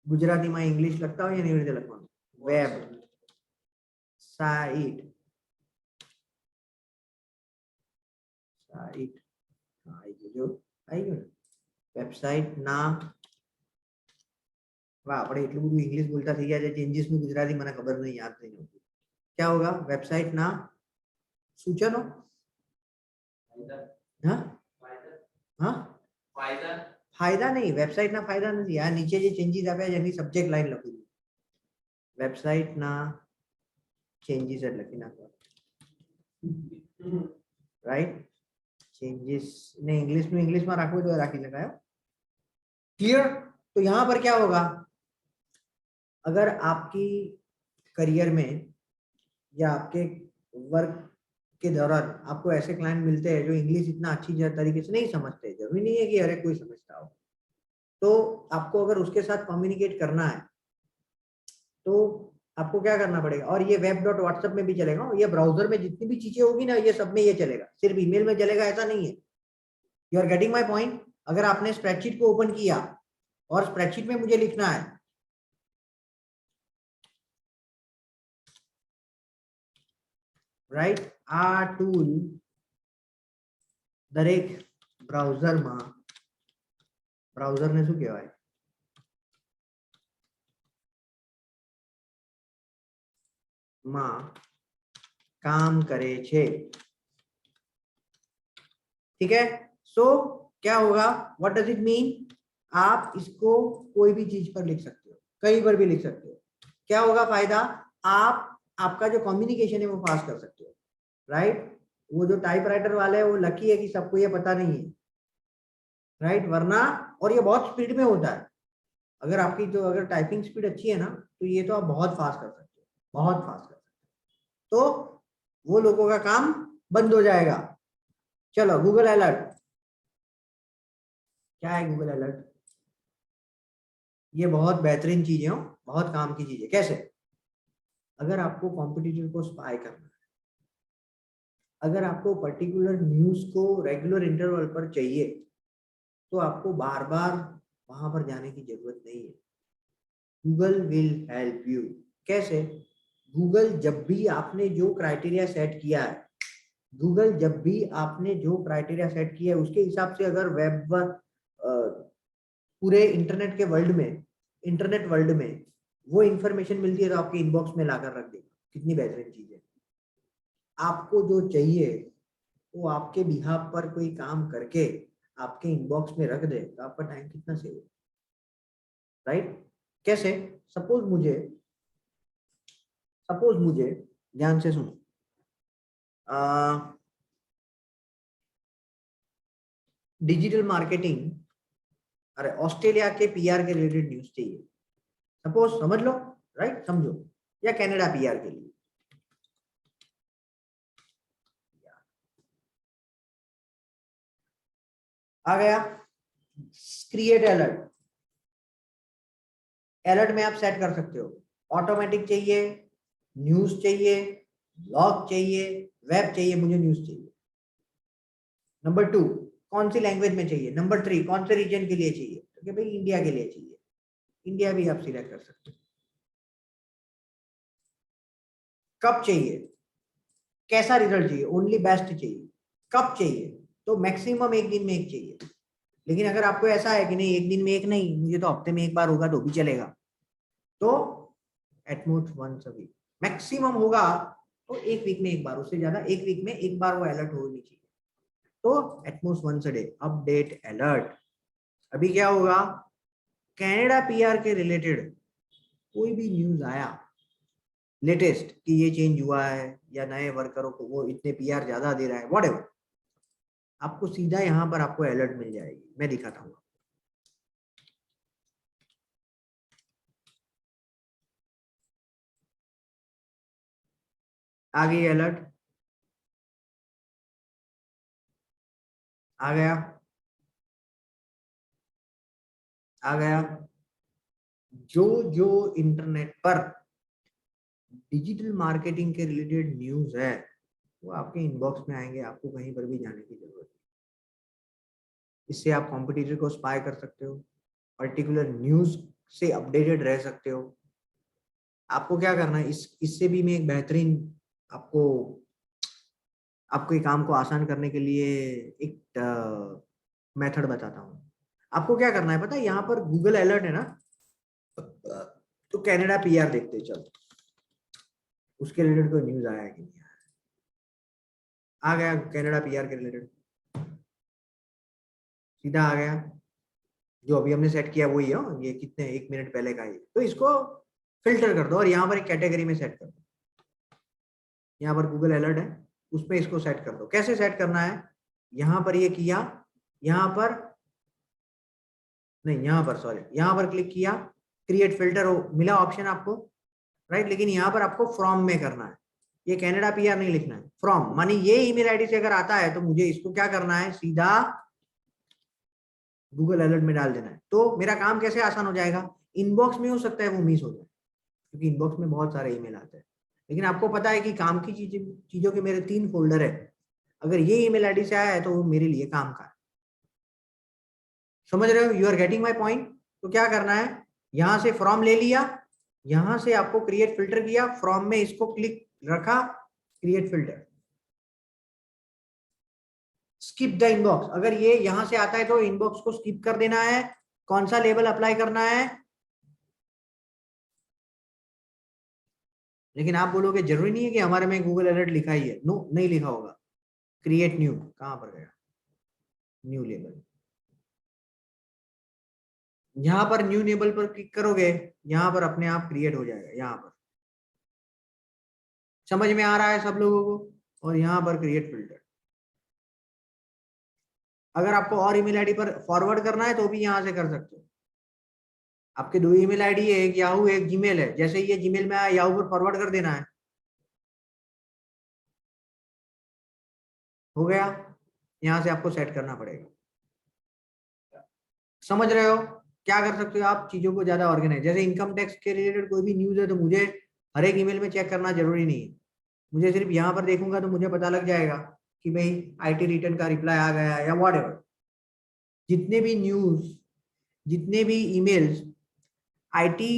ગુજરાતીમાં ઇંગ્લિશ લખતા હોઈએ ને એવી રીતે લખવાનું વેબ સાઇટ સાઇટ आई गयो वेबसाइट ना वाह આપણે એટલું બધું ઇંગ્લિશ બોલતા થઈ ગયા છે ચેન્જીસ નું ગુજરાતી મને ખબર નહીં યાદ નહીં હોતું क्या होगा वेबसाइट ना सूचनो हाँ हाँ फायदा फायदा नहीं वेबसाइट ना फायदा नहीं आ नीचे જે ચેન્જીસ આપ્યા છે એની સબ્જેક્ટ લાઈન લખી દો વેબસાઇટ ના ચેન્જીસ જ લખી નાખો રાઈટ चेंजेस ने इंग्लिश में इंग्लिश में रखो तो राखी लगा है क्लियर तो यहां पर क्या होगा अगर आपकी करियर में या आपके वर्क के दौरान आपको ऐसे क्लाइंट मिलते हैं जो इंग्लिश इतना अच्छी तरीके से नहीं समझते जरूरी नहीं है कि हर कोई समझता हो तो आपको अगर उसके साथ कम्युनिकेट करना है तो आपको क्या करना पड़ेगा और ये web.whatsapp में भी चलेगा ये ब्राउजर में जितनी भी चीजें होगी ना ये सब में ये चलेगा सिर्फ ईमेल में चलेगा ऐसा नहीं है you are getting my point अगर आपने स्प्रेडशीट को ओपन किया और स्प्रेडशीट में मुझे लिखना है राइट आ टूल दरेक ब्राउजर ने શું કહેવાય માં काम करे छे ठीक है सो क्या होगा व्हाट डज इट मीन आप इसको कोई भी चीज पर लिख सकते हो कहीं पर भी लिख सकते हो क्या होगा फायदा आप आपका जो कम्युनिकेशन है वो फास्ट कर सकते हो राइट वो जो टाइपराइटर वाले हैं वो लकी है कि सबको ये पता नहीं है राइट वरना और ये बहुत स्पीड में होता है अगर आपकी जो अगर टाइपिंग स्पीड अच्छी है ना तो ये तो आप बहुत फास्ट कर सकते हो बहुत फास्ट कर सकते हो तो वो लोगों का काम बंद हो जाएगा चलो गूगल अलर्ट क्या है गूगल अलर्ट ये बहुत बेहतरीन चीज है बहुत काम की चीज है कैसे अगर आपको कॉम्पिटिटर को स्पाई करना है अगर आपको पर्टिकुलर न्यूज को रेगुलर इंटरवल पर चाहिए तो आपको बार बार वहां पर जाने की जरूरत नहीं है गूगल विल हेल्प यू कैसे गूगल जब भी आपने जो क्राइटेरिया सेट किया है गूगल जब भी आपने जो क्राइटेरिया सेट किया है उसके हिसाब से अगर वेब पूरे इंटरनेट वर्ल्ड में वो इंफॉर्मेशन मिलती है तो आपके इनबॉक्स में लाकर रख देगा कितनी बेहतरीन चीज है आपको जो चाहिए वो आपके बिहाफ पर कोई काम करके आपके इनबॉक्स में रख दे तो आपका टाइम कितना सेव है राइट कैसे सपोज मुझे ध्यान से सुनो डिजिटल मार्केटिंग अरे ऑस्ट्रेलिया के पीआर के रिलेटेड न्यूज चाहिए सपोज समझ लो राइट समझो या कनाडा पीआर के लिए आ गया क्रिएट अलर्ट में आप सेट कर सकते हो ऑटोमेटिक चाहिए न्यूज चाहिए ब्लॉग चाहिए वेब चाहिए मुझे न्यूज चाहिए नंबर 2 कौन सी लैंग्वेज में चाहिए नंबर 3 कौन से रीजन के लिए चाहिए तो भाई इंडिया के लिए चाहिए इंडिया भी आप सिलेक्ट कर सकते हो कब चाहिए कैसा रिजल्ट चाहिए ओनली बेस्ट चाहिए कब चाहिए तो मैक्सिमम एक दिन में एक चाहिए लेकिन अगर आपको ऐसा है कि नहीं एक दिन में एक नहीं मुझे तो हफ्ते में एक बार होगा तो भी चलेगा तो at most once a week maximum होगा तो एक वीक में एक बार उससे ज्यादा एक वीक में एक बार वो अलर्ट होनी चाहिए तो at most once a day update alert अभी क्या होगा कनाडा पीआर के रिलेटेड कोई भी न्यूज आया लेटेस्ट कि ये चेंज हुआ है या नए वर्करों को वो इतने पीआर ज्यादा दे रहा है व्हाटएवर आपको सीधा यहाँ पर आपको अलर्ट मिल जाएगी मैं दिखाता हूँ आ गई अलर्ट आ गया जो इंटरनेट पर डिजिटल मार्केटिंग के रिलेटेड न्यूज है वो आपके इनबॉक्स में आएंगे, आपको कहीं पर भी जाने की जरूरत नहीं। इससे आप कॉम्पिटिटर को स्पाई कर सकते हो, पर्टिकुलर न्यूज से अपडेटेड रह सकते हो। आपको क्या करना है, इससे भी मैं एक बेहतरीन आपको आपके काम को आसान करने के लिए एक मेथड बताता हूँ। आपको क्या करना है पता है, यहाँ पर गूगल अलर्ट है ना, तो कनाडा पीआर देखते हैं, चलो उसके रिलेटेड कोई न्यूज आया है कि नहीं आया। आ गया कनाडा पीआर के रिलेटेड, सीधा आ गया, जो अभी हमने सेट किया वही है, ये कितने 1 मिनट पहले का ही। तो इसको फिल्टर कर दो और यहाँ पर एक कैटेगरी में सेट कर दो। यहाँ पर गूगल अलर्ट है, उसमें इसको सेट कर दो। कैसे सेट करना है, यहाँ पर ये किया, यहाँ पर नहीं, यहाँ पर सॉरी, यहाँ पर क्लिक किया, क्रिएट फिल्टर मिला ऑप्शन आपको, राइट। लेकिन यहाँ पर आपको फ्रॉम में करना है, ये कनाडा पीआर नहीं लिखना है, फ्रॉम मानी ये ईमेल आईडी से अगर आता है तो मुझे इसको क्या करना है, सीधा गूगल अलर्ट में डाल देना है। तो मेरा काम कैसे आसान हो जाएगा, इनबॉक्स में हो सकता है वो मिस हो जाए क्योंकि इनबॉक्स में बहुत सारे ईमेल आते हैं, लेकिन आपको पता है कि काम की चीजों के मेरे 3 फोल्डर है, अगर ये ईमेल आईडी से आया है तो वो मेरे लिए काम का है। समझ रहे हो, you are getting my point. तो क्या करना है, यहां से फ्रॉम ले लिया, यहां से आपको क्रिएट फिल्टर किया, फ्रॉम में इसको क्लिक रखा, create filter, skip the inbox. अगर ये यहां से आता है तो इनबॉक्स को स्किप कर देना है। कौन सा लेबल अप्लाई करना है, लेकिन आप बोलोगे जरूरी नहीं है कि हमारे में गूगल अलर्ट लिखा ही है। नो, नहीं लिखा होगा। क्रिएट न्यू, कहां पर गया, न्यू लेबल, यहां पर न्यू लेबल पर क्लिक करोगे, यहां पर अपने आप क्रिएट हो जाएगा। यहां पर समझ में आ रहा है सब लोगों को, और यहां पर क्रिएट फिल्टर। अगर आपको और ईमेल आईडी पर फॉरवर्ड करना है तो भी यहां से कर सकते हो। आपके 2 ईमेल आईडी है, एक याहू एक जीमेल है, जैसे ही ये जीमेल में आया याहू पर फॉरवर्ड कर देना है, हो गया। यहां से आपको सेट करना पड़ेगा। समझ रहे हो, क्या कर सकते हो आप, चीजों को ज्यादा ऑर्गेनाइज। जैसे इनकम टैक्स के रिलेटेड कोई भी न्यूज है तो मुझे हर एक ईमेल में चेक करना जरूरी नहीं है, मुझे सिर्फ यहाँ पर देखूंगा तो मुझे पता लग जाएगा कि भाई आईटी रिटर्न का रिप्लाई आ गया या व्हाटएवर। जितने भी न्यूज, जितने भी ईमेल्स आईटी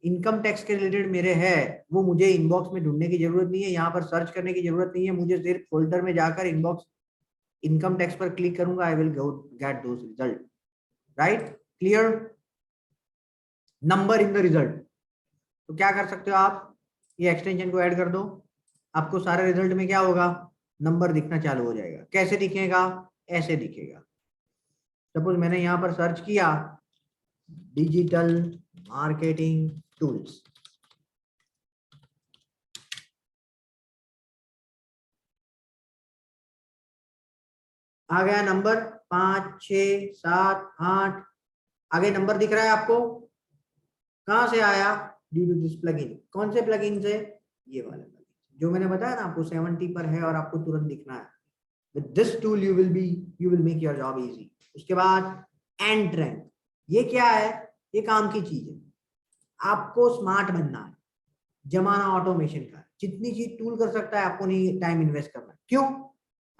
इनकम टैक्स के रिलेटेड मेरे हैं, वो मुझे इनबॉक्स में ढूंढने की जरूरत नहीं है, यहाँ पर सर्च करने की जरूरत नहीं है। मुझे सिर्फ फोल्डर में जाकर इनबॉक्स इनकम टैक्स पर क्लिक करूंगा, I will get those result, right. Clear, number in the result. तो क्या कर सकते हो आप, ये एक्सटेंशन को ऐड कर दो, आपको सारे रिजल्ट में क्या होगा, नंबर दिखना चालू हो जाएगा। कैसे दिखेगा, ऐसे दिखेगा। सपोज मैंने यहां पर सर्च किया डिजिटल मार्केटिंग टूल्स, आ गया नंबर 5 6 7 8, आगे नंबर दिख रहा है आपको, कहां से आया, ड्यू टू दिस प्लगइन। कौन से प्लगइन से, ये वाला प्लगइन जो मैंने बताया ना आपको 70 पर है और आपको तुरंत दिखना है। With this tool you will make your job easy. उसके बाद एंड रैंक, ये क्या है, ये काम की चीज है। आपको स्मार्ट बनना है, जमाना ऑटोमेशन का है, जितनी चीज टूल कर सकता है आपको नहीं टाइम इन्वेस्ट करना। क्यों,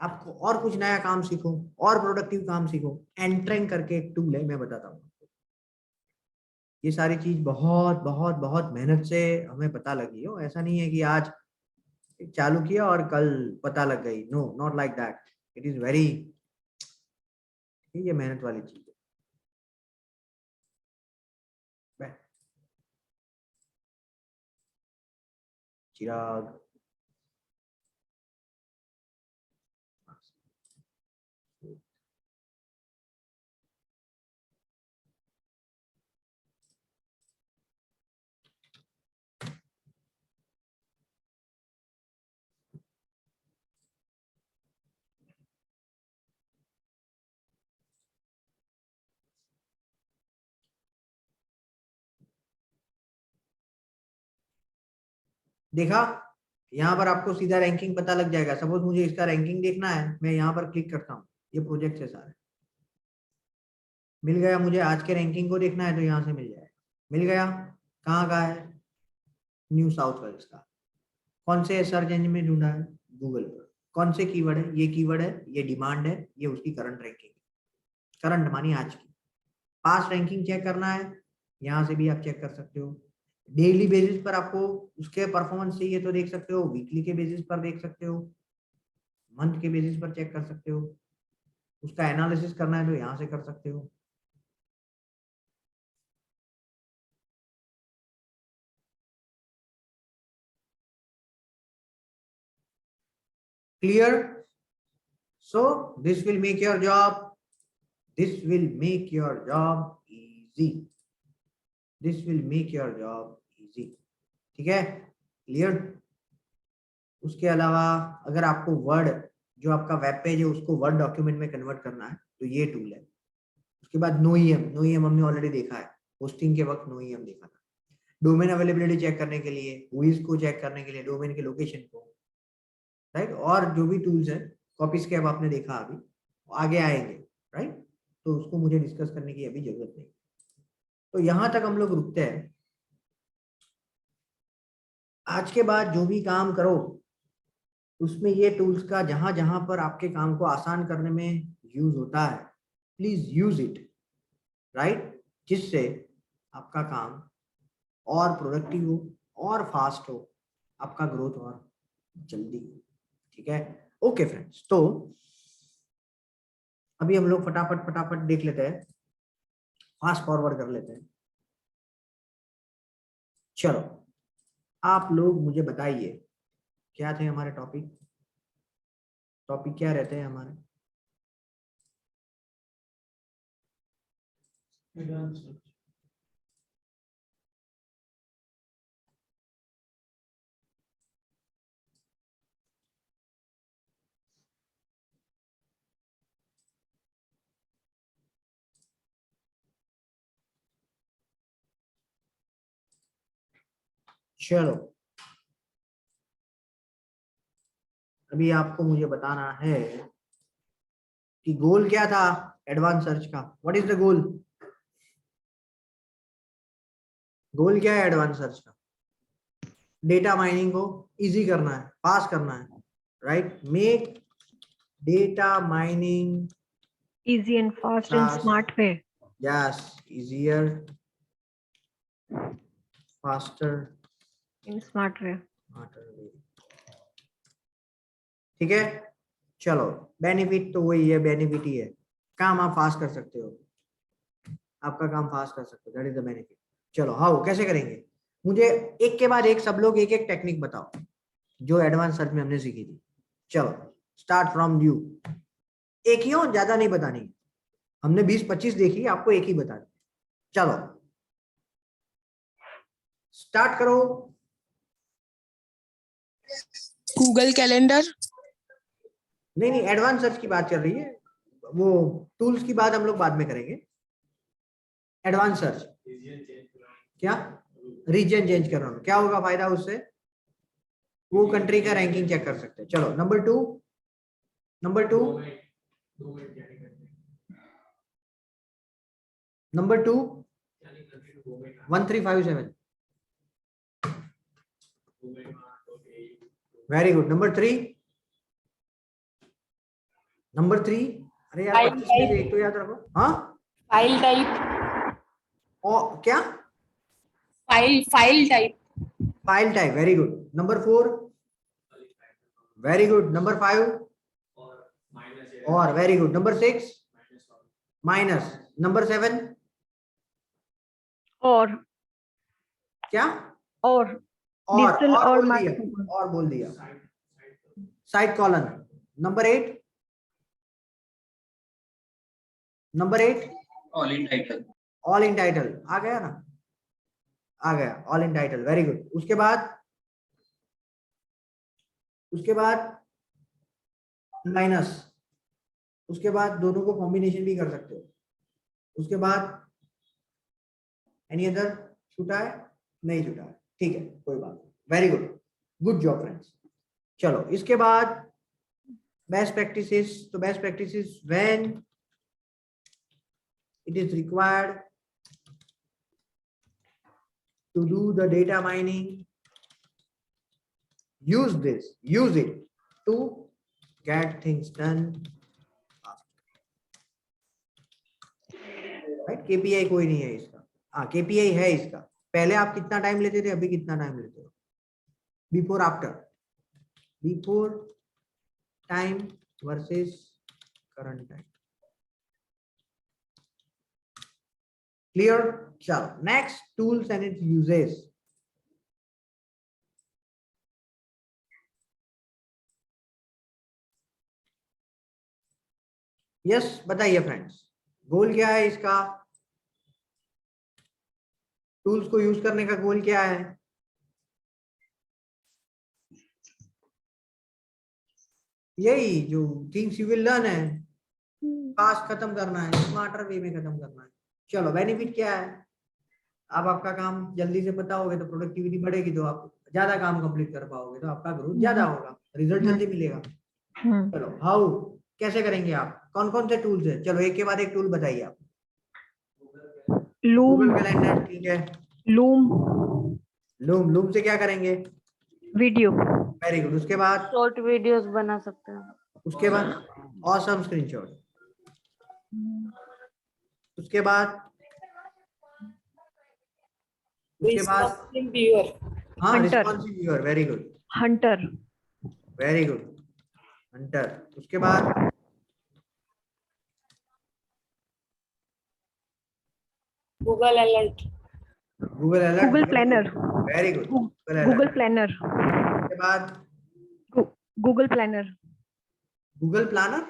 आपको और कुछ नया काम सीखो, और प्रोडक्टिव काम सीखो। एंट्रेंग करके एक टूल है, मैं बताता हूँ। ये सारी चीज बहुत बहुत बहुत मेहनत से हमें पता लगी हो, ऐसा नहीं है कि आज चालू किया और कल पता लग गई। No, not like that, it is very, ये मेहनत वाली चीज है। चिराग, देखा, यहाँ पर आपको सीधा रैंकिंग पता लग जाएगा। सपोज मुझे इसका रैंकिंग देखना है, मैं यहाँ पर क्लिक करता हूँ, ये प्रोजेक्ट है सारे, मिल गया। मुझे आज के रैंकिंग को देखना है तो यहाँ से मिल जाएगा, मिल गया। कहाँ का है, न्यू साउथ वेल्स का। कौन से सर्च इंजन में ढूंढा है? गूगल पर। कौन से कीवर्ड है? ये कीवर्ड है, ये डिमांड है, ये उसकी करंट रैंकिंग, करंट मानी आज की। पास्ट रैंकिंग चेक करना है, यहाँ से भी आप चेक कर सकते हो। डेली बेसिस पर आपको उसके परफॉर्मेंस चाहिए तो देख सकते हो, वीकली के बेसिस पर देख सकते हो, मंथ के बेसिस पर चेक कर सकते हो, उसका एनालिसिस करना है तो यहाँ से कर सकते हो। Clear? So this will make your job, this will make your job easy. This will make your job easy. ठीक है? Clear? उसके अलावा अगर आपको वर्ड, जो आपका वेब पेज है उसको वर्ड डॉक्यूमेंट में कन्वर्ट करना है तो ये टूल है। उसके बाद नोईएम हमने ऑलरेडी देखा है, होस्टिंग के वक्त नोईएम देखा था। डोमेन अवेलेबिलिटी चेक करने के लिए, हुईज को चेक करने के लिए, डोमेन के लोकेशन को, राइट। और जो भी टूल्स है, कॉपीस्कैप आपने देखा, अभी आगे आएंगे, राइट। तो उसको मुझे डिस्कस करने की अभी जरूरत नहीं। तो यहां तक हम लोग रुकते हैं। आज के बाद जो भी काम करो उसमें ये टूल्स का जहां जहां पर आपके काम को आसान करने में यूज होता है, प्लीज यूज इट, राइट, जिससे आपका काम और प्रोडक्टिव हो और फास्ट हो, आपका ग्रोथ और जल्दी हो। ठीक है? ओके फ्रेंड्स, तो अभी हम लोग फटाफट देख लेते हैं, फास्ट फॉरवर्ड कर लेते हैं। चलो आप लोग मुझे बताइए क्या थे हमारे टॉपिक क्या रहते हैं हमारे? चलो अभी आपको मुझे बताना है कि गोल क्या था एडवांस सर्च का। What is the goal? Goal क्या है एडवांस सर्च का? डेटा माइनिंग को इजी करना है, फास्ट करना है, right. Make data mining easy and fast and smart way. Yes, easier, faster, In smart way. smarter way. ठीक है? चलो बेनिफिट तो वही है, बेनिफिट ही है, काम आप फास्ट कर सकते हो, आपका काम फास्ट कर सकते हो, दैट इज द बेनिफिट। चलो हाउ, कैसे करेंगे? मुझे एक के बाद एक सब लोग एक एक टेक्निक बताओ जो एडवांस सर्च में हमने सीखी थी। चलो स्टार्ट फ्रॉम यू। एक ही हो, ज्यादा नहीं बतानी, हमने 20-25 देखी, आपको एक ही बतानी। चलो स्टार्ट करो। Google calendar. नहीं, एडवांस सर्च की बात चल रही है, वो टूल्स की बात हम लोग बाद में करेंगे। एडवांस सर्च क्या? रीजन चेंज कर रहा हूं, क्या होगा फायदा उससे? वो कंट्री का रैंकिंग चेक कर सकते हैं। चलो number two 1357, very good. Number three, अरे यार 25 में से एक तो याद रखो। हाँ, फाइल टाइप। और क्या? File type. File type, very good. Number 4, very good. Number 5, और very good. Number 6, minus. Number 7, और क्या? और डिजिटल और मार्केटिंग। और बोल दिया side colon. Number 8 all in title. All in title आ गया ना? आ गया all in title, very good. उसके बाद माइनस, उसके बाद दोनों को कॉम्बिनेशन भी कर सकते हो। उसके बाद एनी अदर? छूटा है? नहीं छूटा है, ठीक है, कोई बात नहीं, वेरी गुड जॉब फ्रेंड्स। चलो इसके बाद बेस्ट प्रैक्टिसेस। तो best practices, when it is required to do the data mining, use this, use it to get things done. Right, KPI कोई नहीं है इसका। हाँ, केपीआई है इसका। पहले आप कितना टाइम लेते थे, अभी कितना टाइम लेते हो, before after, before time versus current time. Clear? चलो next, tools and its uses. Yes, बताइए फ्रेंड्स, गोल क्या है इसका? टूल्स को यूज करने का गोल क्या है? यही जो थिंग्स यू विल लर्न है, फास्ट खत्म करना है, स्मार्टर वे में खत्म करना है। चलो, बेनिफिट क्या है? आप आपका काम जल्दी से पता होगे तो प्रोडक्टिविटी बढ़ेगी, तो आप ज्यादा काम कंप्लीट कर पाओगे, तो आपका ग्रोथ ज्यादा होगा, रिजल्ट जल्दी मिलेगा। चलो, हाउ, कैसे करेंगे आप? कौन कौन से टूल्स है? चलो एक के बाद एक टूल बताइए आप। लूम, गूगल कैलेंडर, ठीक है। लूम, लूम से क्या करेंगे? Video, very good. उसके बाद? शॉर्ट वीडियोस बना सकते हैं। उसके बाद? Awesome screenshot. उसके बाद? उसके बाद? हाँ, responsive viewer, very good. Hunter, very good, hunter. उसके बाद? Google alert, Google alert, Google planner, very good, Google planner, उसके बाद? Google planner, Google planner,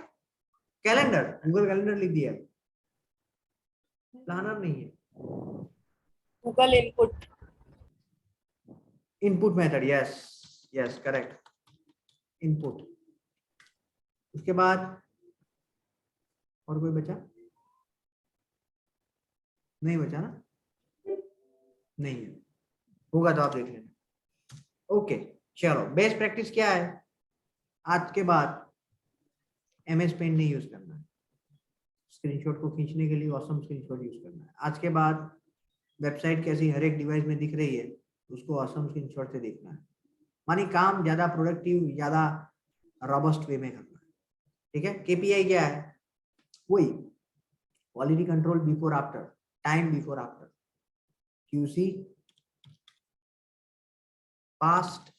calendar, Google calendar लिख दिया, प्लानर नहीं है। Google input, input method, yes yes, correct, input. उसके बाद और कोई बचा? नहीं बचा ना? नहीं है, होगा तो आप देख लेना। ओके, चलो, बेस्ट प्रैक्टिस क्या है? आज के बाद MS पेंट नहीं यूज करना है, स्क्रीनशॉट को खींचने के लिए ऑसम स्क्रीनशॉट यूज करना है। आज के बाद वेबसाइट कैसी हर एक डिवाइस में दिख रही है, उसको ऑसम स्क्रीनशॉट से देखना है, मानी काम ज्यादा प्रोडक्टिव, ज्यादा रॉबस्ट वे में करना है। ठीक है? KPI क्या है? वही quality control before after, time before after, QC past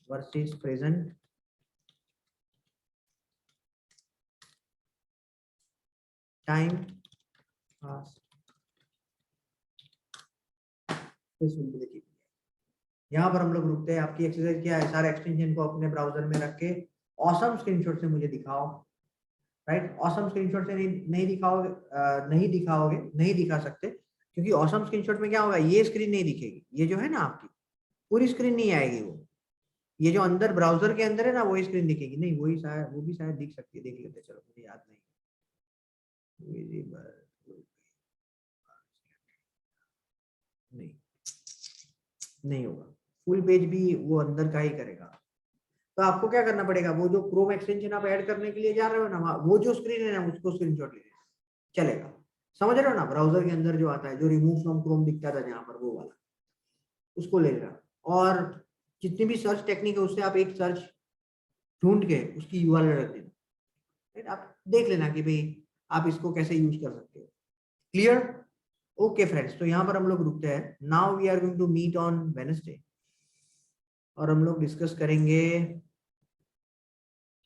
versus present, time past. यहाँ पर हम लोग रुकते हैं। आपकी एक्सरसाइज क्या है? सारे एक्सटेंशन को अपने ब्राउजर में रख के ऑसम स्क्रीनशॉट से मुझे दिखाओ। राइट, ऑसम स्क्रीनशॉट से नहीं दिखाओगे, नहीं दिखा सकते, क्योंकि ऑसम स्क्रीनशॉट में क्या होगा, ये स्क्रीन नहीं दिखेगी, ये जो है ना आपकी पूरी स्क्रीन नहीं आएगी, वो ये जो अंदर ब्राउजर के अंदर है ना, वही स्क्रीन दिखेगी। नहीं, वही शायद, वो भी शायद दिख सकती है, देख लेते, चलो मुझे याद नहीं। नहीं होगा, फुल पेज भी वो अंदर का ही करेगा। तो आपको क्या करना पड़ेगा, वो जो क्रोम एक्सटेंशन आप ऐड करने के लिए जा रहे हो ना, वो जो स्क्रीन है ना, उसको स्क्रीनशॉट ले लेना, चलेगा। समझ रहे हो ना? ब्राउजर के अंदर जो आता है, जो रिमूव फ्रॉम क्रोम दिखता था जहां पर, वो वाला, उसको ले लेना। और जितनी भी सर्च टेक्निक है, उससे आप एक सर्च ढूंढ के उसकी URL रख देना। आप देख लेना कि भाई आप इसको कैसे यूज कर सकते हो। क्लियर? ओके फ्रेंड्स, तो यहाँ पर हम लोग रुकते हैं। Now we are going to meet on Wednesday, और हम लोग डिस्कस करेंगे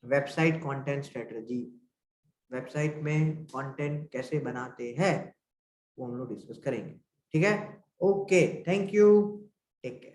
वेबसाइट कंटेंट स्ट्रेटजी। वेबसाइट में कंटेंट कैसे बनाते हैं वो हम लोग डिस्कस करेंगे। ठीक है? Okay, thank you, take care.